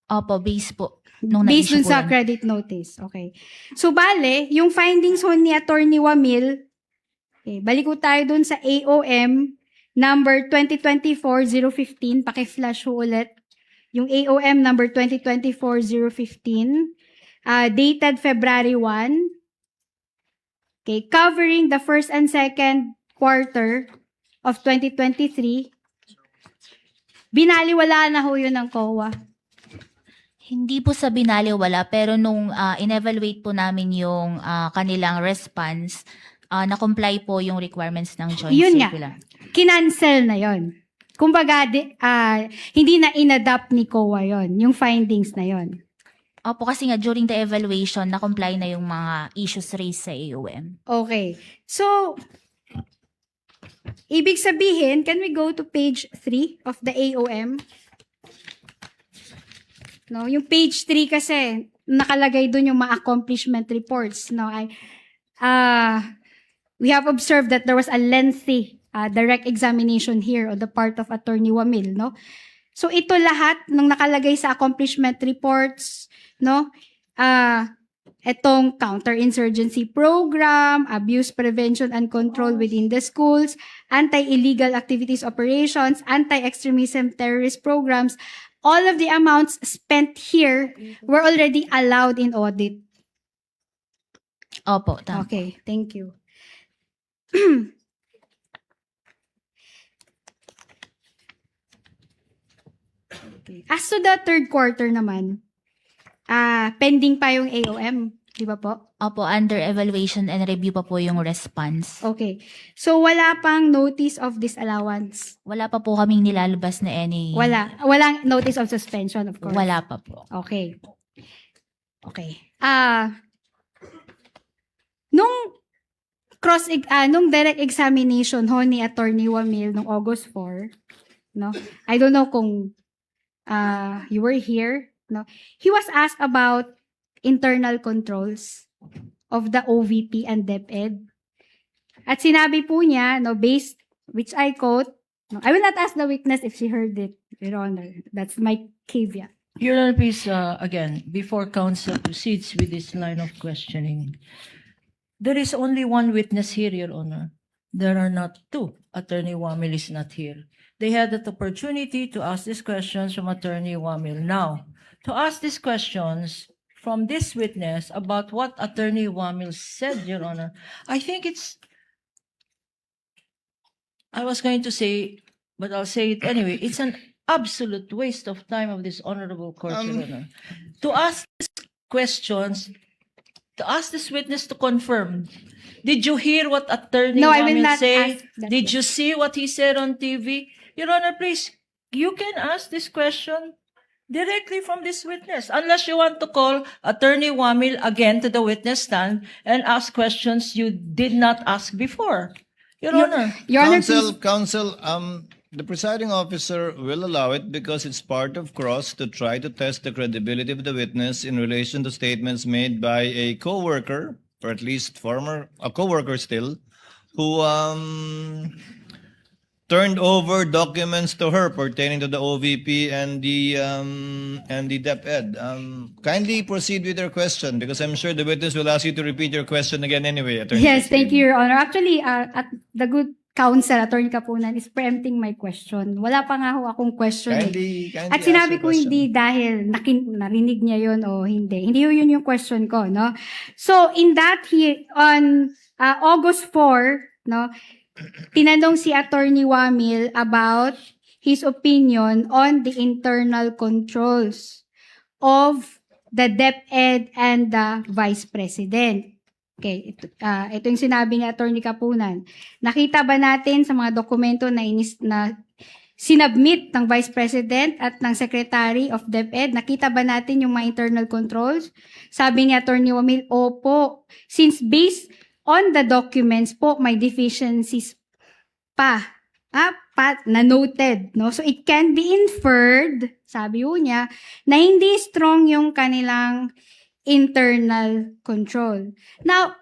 Opo, base po. Nung Based dun na-issue po sa yan. credit notice. Okay. So, bale, yung findings ho ni Attorney Wamil, okay, balik ko tayo dun sa AOM number 2024-015, paki-flash ho ulit. Yung AOM number 2024-015, dated February 1, okay, covering the first and second quarter of 2023, binaliwala na ho yun ng COA. Hindi po sa binaliwala, pero nung in-evaluate po namin yung kanilang response, na-comply po yung requirements ng joint Yun nga. circular. Kinancel na yon. Kumbaga, hindi na inadapt ni COA yon, yung findings na yon. Opo, kasi nga during the evaluation, na-comply na yung mga issues raised sa AOM. Okay. So, ibig sabihin, can we go to page 3 of the AOM? No, yung page 3 kasi nakalagay doon yung mga accomplishment reports. No, we have observed that there was a lengthy direct examination here on the part of Attorney Wamil, no? So ito lahat ng nakalagay sa accomplishment reports, no? etong counterinsurgency program, abuse prevention and control within the schools, anti-illegal activities operations, anti-extremism terrorist programs, all of the amounts spent here were already allowed in audit. Opo, tama. Okay, thank you. Okay. As to the third quarter naman, pending pa yung AOM, di ba po? Opo, under evaluation and review pa po yung response. Okay. So, wala pang notice of disallowance. Wala pa po kaming nilalabas na any... Walang notice of suspension, of course. Wala pa po. Okay. Okay. Nung direct examination ho ni Attorney Wamil nung August 4, no? I don't know kung you were here, no? He was asked about internal controls of the OVP and DepEd. At sinabi po niya, no, based, which I quote, no, I will not ask the witness if she heard it, Your Honor. That's my caveat. Your Honor, please, again, before counsel proceeds with this line of questioning, there is only one witness here, Your Honor. There are not two. Attorney Wamil is not here. They had the opportunity to ask these questions from Attorney Wamil. Now, to ask these questions from this witness about what Attorney Wamil said, Your Honor, I think I was going to say, but I'll say it anyway, it's an absolute waste of time of this honorable court, Your Honor. To ask these questions, to ask this witness to confirm, did you hear what Attorney No, I will Wamil not say? ask that Did you see what he said on TV? Your Honor, please, you can ask this question directly from this witness, unless you want to call Attorney Wamil again to the witness stand and ask questions you did not ask before. Your Honor. Your Honor, please. Counsel, the presiding officer will allow it because it's part of cross to try to test the credibility of the witness in relation to statements made by a co-worker, or at least a co-worker still, who turned over documents to her pertaining to the OVP and the DepEd. Kindly proceed with your question because I'm sure the witness will ask you to repeat your question again anyway. Attorney Yes, Christine. thank you, Your Honor. Actually, at the good counsel, Attorney Kapunan, is preempting my question. Wala pa nga ho akong question. Kindly At ask sinabi your ko question. hindi dahil narinig niya yon o hindi. Hindi yun yung question ko, no? So, in that, on August 4, no, tinanong si Attorney Wamil about his opinion on the internal controls of the DepEd and the Vice President. Okay, ito yung sinabi ni Attorney Kapunan. Nakita ba natin sa mga dokumento na sinubmit ng Vice President at ng Secretary of DepEd, nakita ba natin yung mga internal controls? Sabi ni Attorney Wamil, opo. Since based on the documents po, may deficiencies pa na noted, no? So it can be inferred, sabi niya, na hindi strong yung kanilang internal control. Now,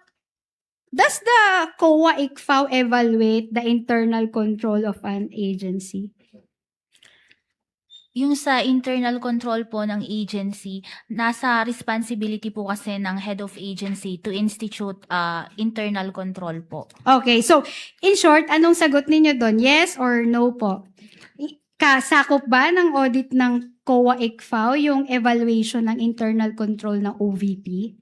does the COA-ICFAO evaluate the internal control of an agency? Yung sa internal control po ng agency, nasa responsibility po kasi ng head of agency to institute internal control po. Okay, so in short, anong sagot ninyo doon? Yes or no po? Kasakop ba ng audit ng COA-ICFAO yung evaluation ng internal control ng OVP?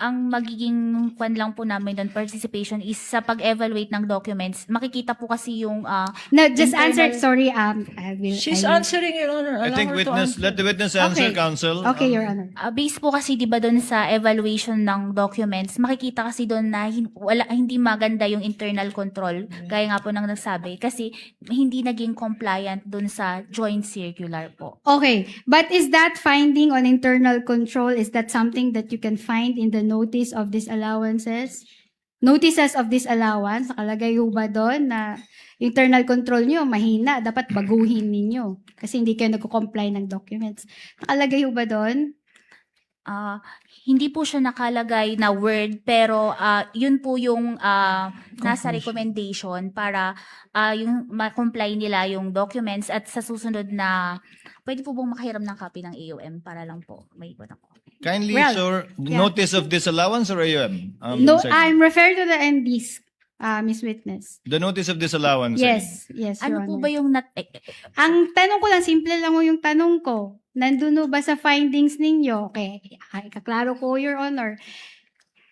Ang magiging kwan lang po namin doon, participation is sa pag-evaluate ng documents. Makikita po kasi yung No, just answer. internal- Sorry, She's I will- answering, Your Honor. I Allow think her to answer. let the witness answer, Okay. counsel. Okay, Your Honor. based po kasi 'di ba doon sa evaluation ng documents, makikita kasi doon na hindi maganda yung internal control, gaya nga po nang nagsabi kasi hindi naging compliant doon sa joint circular po. Okay, but is that finding on internal control, is that something that you can find in the notice of disallowances? Notices of disallowance, nakalagay ho ba doon na internal control nyo mahina, dapat baguhin ninyo kasi hindi kayo nagko-comply ng documents. Nakalagay ho ba doon? Hindi po siya nakalagay na word pero yun po yung nasa recommendation para yung ma-comply nila yung documents at sa susunod na pwede po bang makahiram ng copy ng AOM para lang po may ikot ako. Kindly Well, show yeah. notice of disallowance or AUM? No, Sir? I'm referring to the NDs, Miss Witness. The notice of disallowance. Yes, yes, Your Ano po Honor. ba yung Ang tanong ko lang, simple lang yung tanong ko. Nandun ho ba sa findings ninyo? Okay, ikaklaro ko, Your Honor.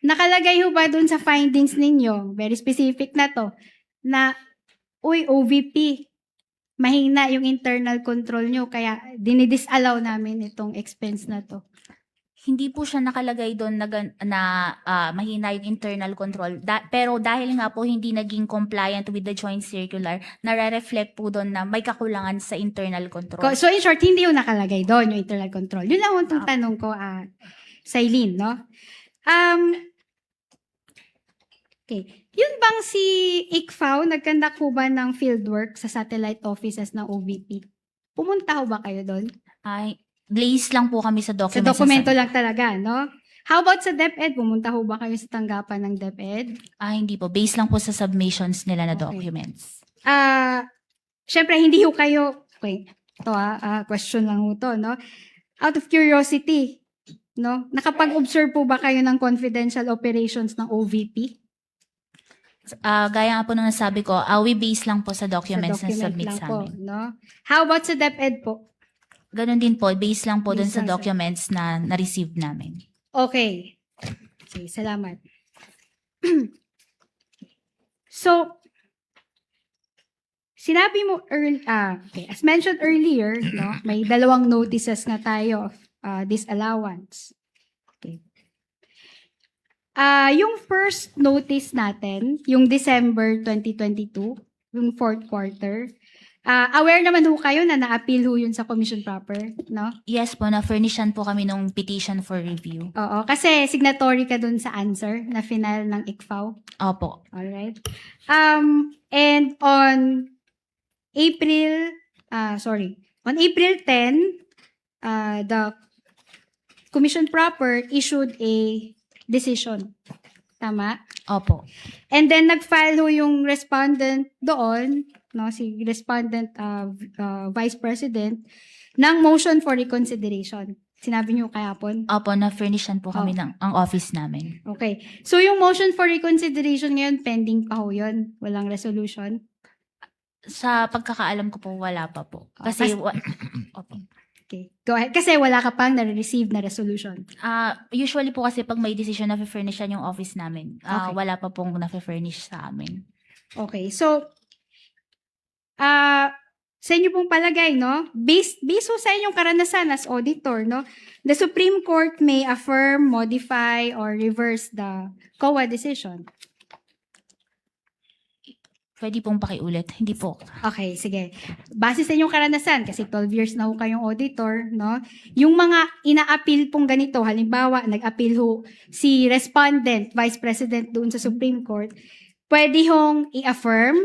Nakalagay ho ba dun sa findings ninyo, very specific na to, na, uy, OVP, mahina yung internal control nyo, kaya dinidisallow namin itong expense na to. hindi po siya nakalagay doon na mahina yung internal control. Pero dahil nga po hindi naging compliant with the joint circular, nare-reflect po doon na may kakulangan sa internal control. So in short, hindi yung nakalagay doon, yung internal control. Yun lang yung tanong ko, Sailin, no? Okay. Yun bang si ICFAO, nagkandak ho ba ng fieldwork sa satellite offices ng OVP? Pumunta ho ba kayo doon? Ay, glaze lang po kami sa Sa documents. dokumento lang talaga, no? How about sa DepEd? Pumunta ho ba kayo sa tanggapan ng DepEd? Hindi po. Based lang po sa submissions nila na Okay. documents. Syempre, hindi ho kayo, okay, ito question lang ho to, no? Out of curiosity, no? Nakapag-observe po ba kayo ng confidential operations ng OVP? Gaya nga po nung nasabi ko, we base lang po sa documents na Sa document submit lang sa po, amin. no? How about sa DepEd po? Ganon din po. Base lang po dun Base sa lang sa- documents na na-receive namin. Okay. Okay, salamat. So, sinabi mo okay, as mentioned earlier, no, may dalawang notices na tayo of disallowance. Okay. Yung first notice natin, yung December 2022, yung fourth quarter, aware naman ho kayo na na-appeal ho yun sa Commission Proper, no? Yes po, na-furnishan po kami nung petition for review. Oo, kasi signatory ka dun sa answer na final ng ICFAO. Opo. Alright. And on April 10, the Commission Proper issued a decision. Tama? Opo. And then nag-file ho yung respondent doon, no, si respondent vice president ng motion for reconsideration. Sinabi niyo kahapon? Opo, na-furnishan po kami ng ang office namin. Okay. So yung motion for reconsideration ngayon pending pa ho 'yon, walang resolution. Sa pagkakaalam ko po, wala pa po. Kasi, opo. Okay. Go ahead. Kasi wala ka pang na-receive na resolution. Usually po kasi pag may decision na furnishan yung office namin, Okay. wala pa pong na-furnish sa amin. Okay. So, sa inyo pong palagay, no? Based ho sa inyong karanasan as auditor, no? The Supreme Court may affirm, modify, or reverse the COA decision. Pwede pong pakiulit. Hindi po. Okay, sige. Base sa inyong karanasan, kasi 12 years na ho kayong auditor, no? Yung mga ina-appeal pong ganito, halimbawa, nag-appeal ho si respondent, vice president doon sa Supreme Court, pwede hong i-affirm,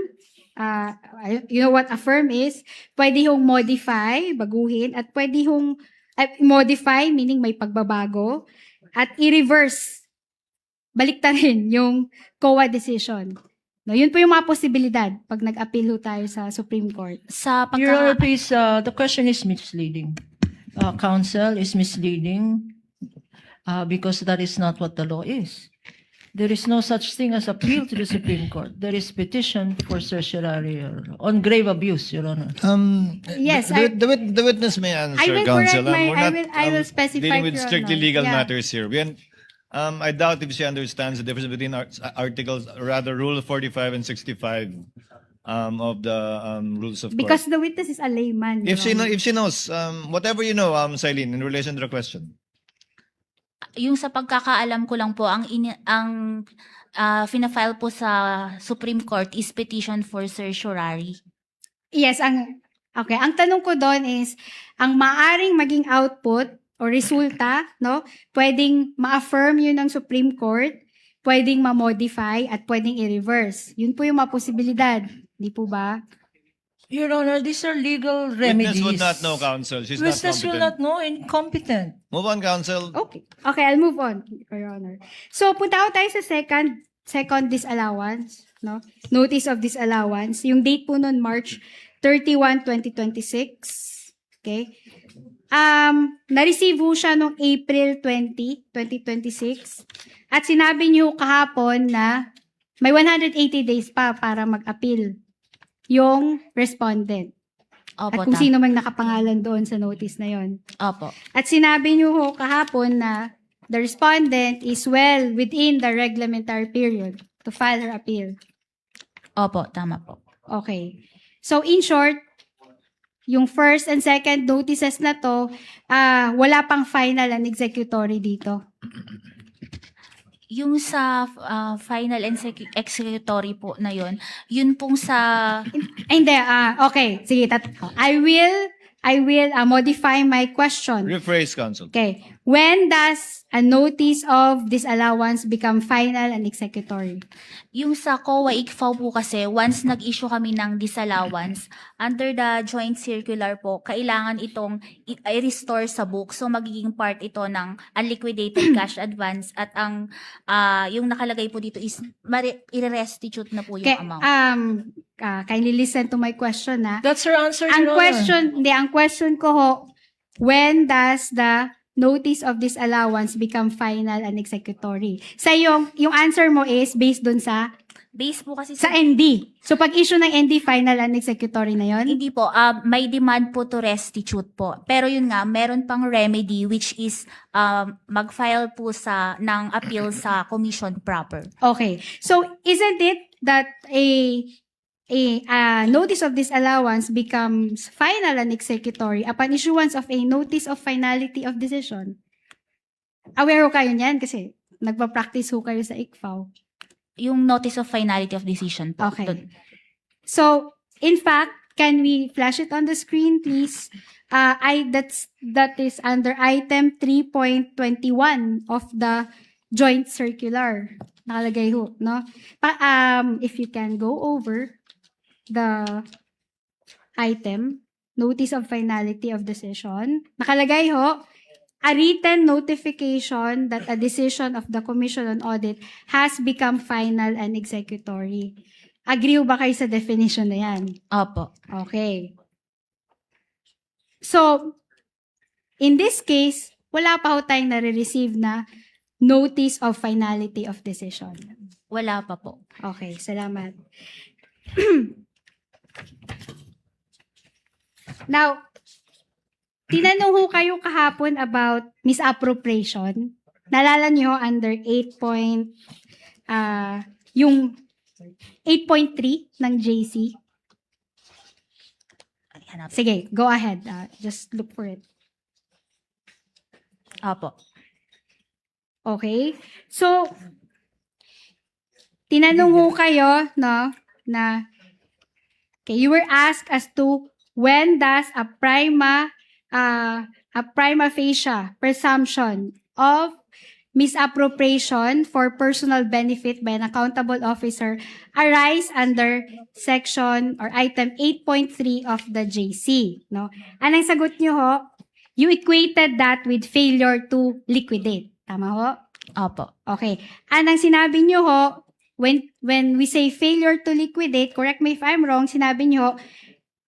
you know what affirm is? Pwede hong modify, baguhin, at pwede hong modify, meaning may pagbabago, at i-reverse, baliktarin yung COA decision. No, yun po yung mga posibilidad pag nag-appeal ho tayo sa Supreme Court. Sa Your Honor, pagka... please, the question is misleading. Counsel is misleading because that is not what the law is. There is no such thing as appeal to the Supreme Court. There is petition for certiorari on grave abuse, Your Honor. Yes, The witness may answer, I will counsel. correct my- We're not I will specify, dealing with Your strictly Honor. legal Yeah. matters here. I doubt if she understands the difference between articles, rather Rule 45 and 65 of the rules of court. because the witness is a layman. If Your Honor. she knows, whatever you know, Silene, in relation to the question. Yung sa pagkakaalam ko lang po, ang fina-file po sa Supreme Court is petition for certiorari. Yes, ang tanong ko doon is, ang maaring maging output o resulta, no, pwedeng ma-affirm yun ng Supreme Court, pwedeng ma-modify, at pwedeng i-reverse. Yun po yung mga posibilidad. Di po ba? Your Honor, these are legal remedies. Witness would not know, counsel. She's not Witness will competent. not know, incompetent. Move on, counsel. Okay. Okay, I'll move on, Your Honor. So, punta ako tayo sa second disallowance, no? Notice of disallowance. Yung date po nun, March 31, 2026. Okay? na-receive ho siya noong April 20, 2026. At sinabi niyo kahapon na may 180 days pa para mag-appeal yung respondent. Opo, At kung sino mang nakapangalan doon sa notice na yon. Opo. At sinabi niyo ho kahapon na the respondent is well within the reglementary period to file her appeal. Opo, tama po. Okay. So in short, yung first and second notices na to, wala pang final and executory dito. Yung sa final and executory po na yun pong sa Ay, hindi. Okay. Sige. I will modify my question. Rephrase, counsel. Okay. When does a notice of disallowance become final and executory? yung sa COA ICFAO po kasi, once nag-issue kami ng disallowance, under the joint circular po, kailangan itong i-restore sa book. So, magiging part ito ng unliquidated cash advance at ang yung nakalagay po dito is i-restitute na po yung Okay. amount. Kindly listen to my question, ha? That's her answer, Ang Your Honor. ang question ko ho, when does the notice of disallowance become final and executory? Sa yung answer mo is based dun sa Base po kasi sa ND. So pag issue ng ND, final and executory na yon? hindi po, may demand po to restitute po. Pero yun nga, meron pang remedy which is mag-file po ng appeal sa commission proper. Okay. So isn't it that a notice of disallowance becomes final and executory upon issuance of a notice of finality of decision? Aware ho kayo niyan kasi nagpa-practice ho kayo sa ICFAO. Yung notice of finality of decision po. Okay. Dun. So, in fact, can we flash it on the screen, please? That is under item 3.21 of the joint circular. Nakalagay ho, no? If you can go over the item, notice of finality of decision. Nakalagay ho, a written notification that a decision of the Commission on Audit has become final and executory. Agree ba kayo sa definition na yan? Opo. Okay. So, in this case, wala pa ho tayong nare-receive na notice of finality of decision. Wala pa po. Okay, salamat. Now, tinanong ho kayo kahapon about misappropriation. Nalala niyo under 8.3 ng JC. Ay, hanap. Sige, go ahead. Just look for it. Opo. Okay? So, tinanong ho kayo, no, na, okay, you were asked as to when does a prima facie presumption of misappropriation for personal benefit by an accountable officer arise under section or item 8.3 of the JC, no? Anong sagot niyo ho? You equated that with failure to liquidate. Tama ho? Opo. Okay. Anong sinabi niyo ho, when we say failure to liquidate, correct me if I'm wrong, sinabi niyo ho,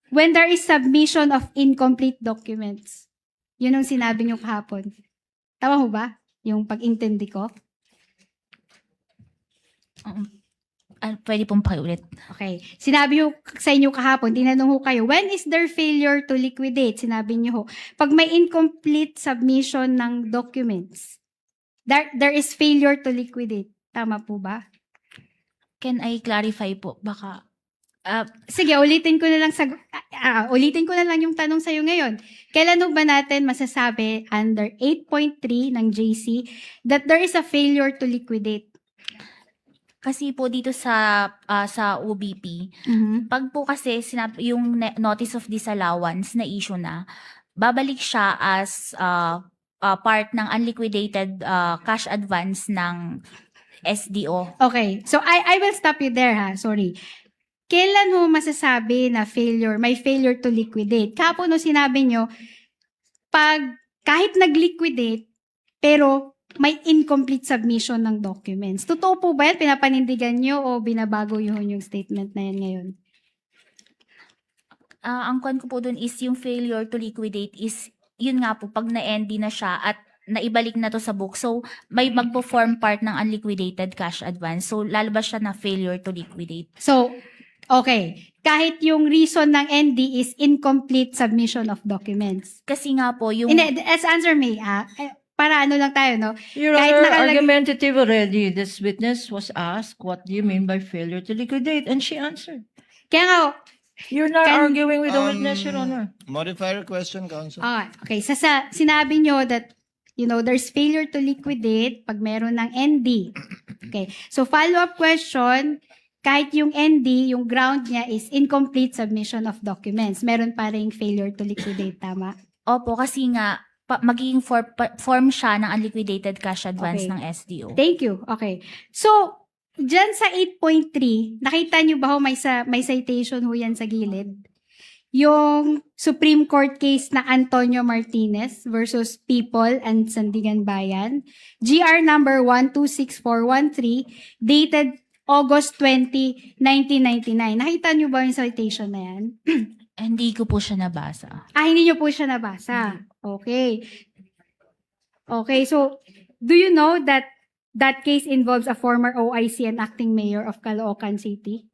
when there is submission of incomplete documents. Yun ang sinabi niyo kahapon. Tama ho ba? Yung pag-intindi ko? Pwede pong pakiulit. Okay. Sinabi ho sa inyo kahapon, tinanong ho kayo, when is there failure to liquidate? Sinabi niyo ho, pag may incomplete submission ng documents, there is failure to liquidate. Tama po ba? Can I clarify po? Baka, Sige, ulitin ko na lang yung tanong sa'yo ngayon. Kailan ho ba natin masasabi under 8.3 ng JC that there is a failure to liquidate? kasi po dito sa OBP, pag po kasi yung notice of disallowance na issue na, babalik siya as part ng unliquidated cash advance ng SDO. Okay. So, I will stop you there, ha? Sorry. Kailan mo masasabi na may failure to liquidate? Kapon no sinabi nyo, kahit nag-liquidate, pero may incomplete submission ng documents. Totoo po ba yan? Pinapanindigan nyo o binabago yun yung statement na yan ngayon? Ang kon ko po dun is yung failure to liquidate is yun nga po, pag na-ND na siya at naibalik na to sa book, so may magpo-form part ng unliquidated cash advance. So lalabas siya na failure to liquidate. So, okay. Kahit yung reason ng ND is incomplete submission of documents. Kasi nga po, yung... Hindi, let's answer me. Para ano lang tayo, no? Your Kahit Honor, nakalagay- argumentative already. This witness was asked, what do you mean by failure to liquidate? And she answered. Kaya nga, You're not Can- arguing with the witness, Your Honor. Modify your question, counsel. okay. Sinabi nyo that, there's failure to liquidate pag meron ng ND. Okay. So, follow-up question, kahit yung ND, yung ground niya is incomplete submission of documents. Meron pa ring failure to liquidate, tama? Opo, kasi nga, magiging form siya ng unliquidated cash advance Okay. ng SDO. Thank you. Okay. So, dyan sa 8.3, nakita nyo ba may citation ho yan sa gilid? Yung Supreme Court case na Antonio Martinez versus People and Sandigan Bayan, GR number 126413, dated August 20, 1999. Nakita nyo ba yung citation na yan? Hindi ko po siya nabasa. Hindi nyo po siya nabasa. Okay. Okay, so, do you know that that case involves a former OIC and acting mayor of Caloocan City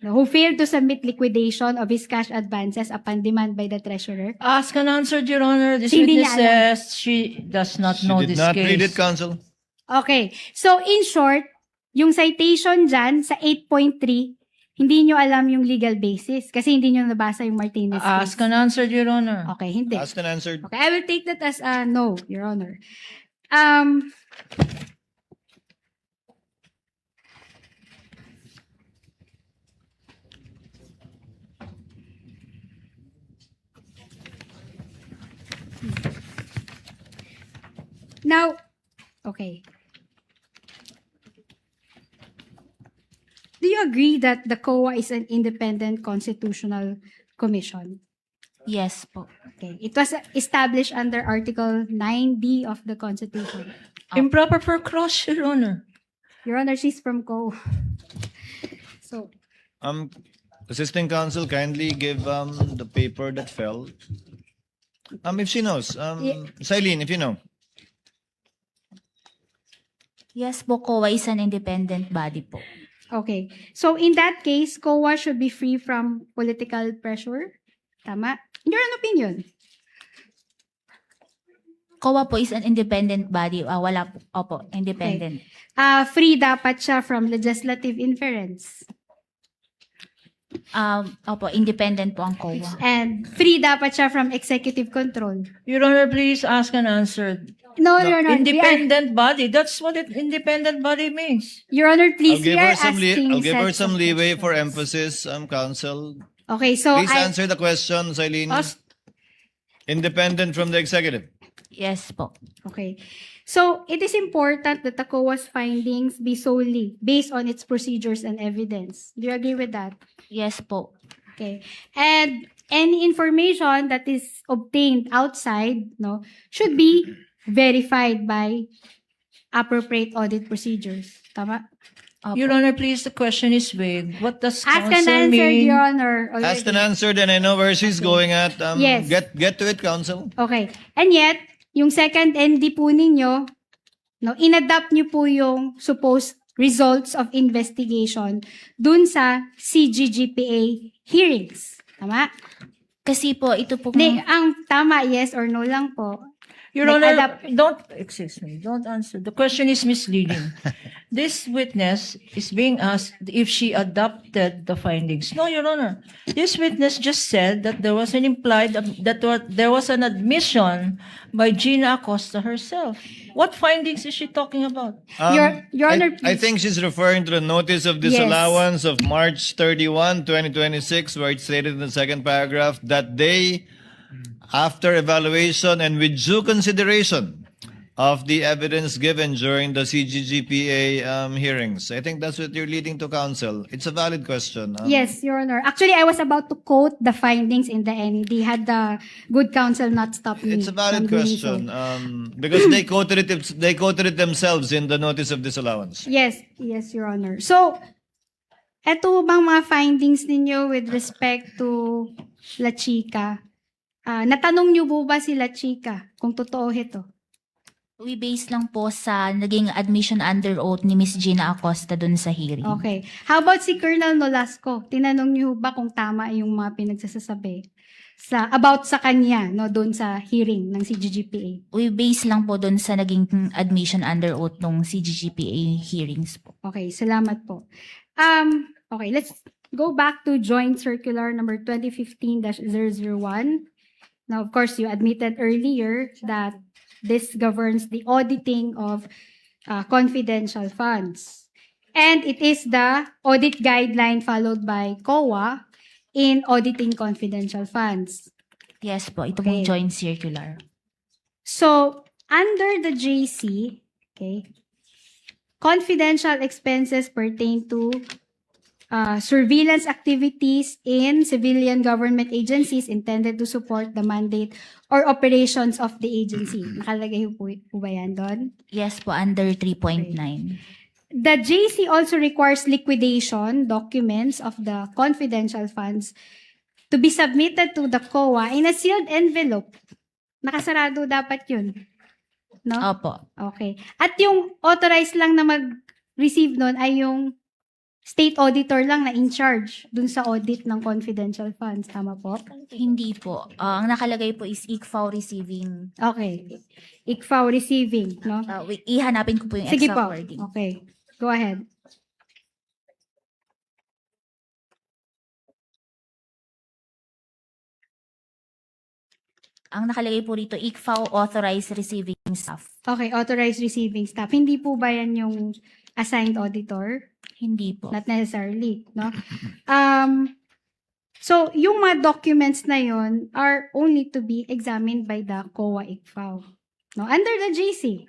who failed to submit liquidation of his cash advances upon demand by the treasurer? Ask and answered, Your Honor. This Hindi witness niya alam. says she does not She know did this not case. read it, counsel. Okay, so in short, yung citation dyan sa 8.3, hindi nyo alam yung legal basis kasi hindi nyo nabasa yung Martinez Ask case. and answered, Your Honor. Okay, hindi. Asked and answered. Okay, I will take that as a no, Your Honor. Now, okay. Do you agree that the COA is an independent constitutional commission? Yes po. Okay. It was established under Article 9D of the Constitution. Improper for cross, Your Honor. Your Honor, she's from COA. So, Assisting counsel, kindly give the paper that fell. If she knows. Silene, if you know. Yes po, COA is an independent body po. okay. So, in that case, COA should be free from political pressure. Tama? In your own opinion. COA po is an independent body. Wala po. Opo, independent. Free dapat siya from legislative inference. Opo, independent po ang COA. And free dapat siya from executive control. Your Honor, please ask and answer. No, Your Honor. Independent body. That's what an independent body means. Your Honor, please, I'll give we are her some asking I'll give her sets some of leeway for questions. emphasis, counsel. Okay, so Please answer the question, Silene. Ask Independent from the executive. Yes po. Okay. So, it is important that the COA's findings be solely based on its procedures and evidence. Do you agree with that? Yes po. Okay. And any information that is obtained outside, should be verified by appropriate audit procedures. Tama? Opo. Your Honor, please, the question is vague. What does Asked and counsel answered, mean? Your Honor. already. Asked and answered, and I know where she's going at. Yes. Get to it, counsel. Okay. And yet, yung second ND po ninyo, inadapt nyo po yung supposed results of investigation dun sa CGGPA hearings. Tama? Kasi po, ito po. Ang tama, yes or no lang po. Your Like, Honor, don't answer. The question is misleading. This witness is being asked if she adopted the findings. No, Your Honor. This witness just said that there was an there was an admission by Gina Acosta herself. What findings is she talking about? Your Honor, I please. think she's referring to the notice of disallowance of March 31, 2026, where it stated in the second paragraph that they, after evaluation and with due consideration of the evidence given during the CGGPA hearings. I think that's what you're leading to, counsel. It's a valid question. Yes, Your Honor. Actually, I was about to quote the findings in the ND had the good counsel not stopped me. It's a valid from doing so. question because they quoted it themselves in the notice of disallowance. Yes, Your Honor. So, eto bang mga findings ninyo with respect to La Chica? natanong niyo po ba sila Chika kung totoo ito? We base lang po sa naging admission under oath ni Miss Gina Acosta dun sa hearing. Okay. How about si Colonel Nolasco? Tinanong niyo ba kung tama yung mga pinagsasasabi about sa kanya, no, doon sa hearing ng CGGPA? We base lang po dun sa naging admission under oath nung CGGPA hearings po. Okay, salamat po. Okay, let's go back to Joint Circular number 2015-001. Now, of course, you admitted earlier that this governs the auditing of confidential funds. And it is the audit guideline followed by COA in auditing confidential funds. Yes po, ito Okay. pong joint circular. So, under the JC, okay, confidential expenses pertain to surveillance activities in civilian government agencies intended to support the mandate or operations of the agency. Nakalagay po ba yan doon? Yes po, under 3.9. The JC also requires liquidation documents of the confidential funds to be submitted to the COA in a sealed envelope. Nakasarado dapat yun. No? Opo. Okay. At yung authorized lang na mag-receive nun ay yung state auditor lang na in charge dun sa audit ng confidential funds. Tama po? Hindi po. Ang nakalagay po is ICFAO receiving. Okay. ICFAO receiving, no? Wait, ihanapin ko po yung Sige exact po. wording. Okay. Go ahead. Ang nakalagay po rito, ICFAO authorized receiving staff. Okay, authorized receiving staff. Hindi po ba yan yung assigned auditor? Hindi po. Not necessarily, no? So, yung mga documents na yon are only to be examined by the COA ICFAO. No? Under the JC.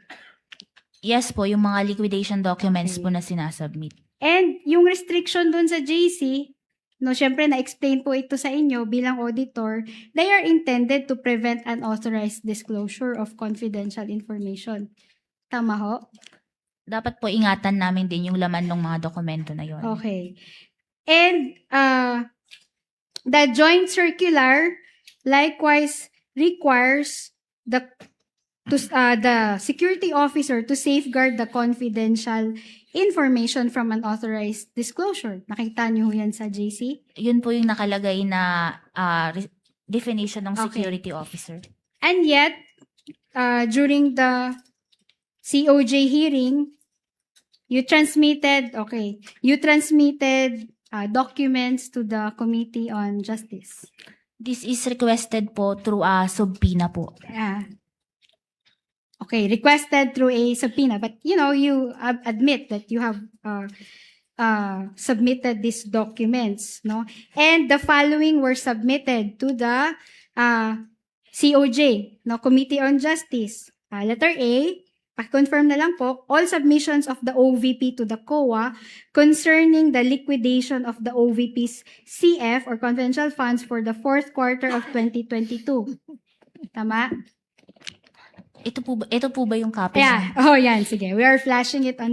Yes po, yung mga liquidation documents Okay. po na sinasubmit. And yung restriction dun sa JC, no, syempre na-explain po ito sa inyo bilang auditor, they are intended to prevent unauthorized disclosure of confidential information. Tama ho? Dapat po ingatan namin din yung laman ng mga dokumento na yon. Okay. And the joint circular likewise requires the security officer to safeguard the confidential information from unauthorized disclosure. Nakita niyo yan sa JC? Yun po yung nakalagay na definition ng Okay. security officer. And yet, during the COJ hearing, you transmitted documents to the Committee on Justice. This is requested po through a subpoena po. Okay, requested through a subpoena, but you admit that you have submitted these documents, no? And the following were submitted to the COJ, no, Committee on Justice. Letter A, pa-confirm na lang po, all submissions of the OVP to the COA concerning the liquidation of the OVP's CF or confidential funds for the fourth quarter of 2022. Tama? Ito po ba yung copy? Yeah. Oh, yan. Sige. We are flashing it on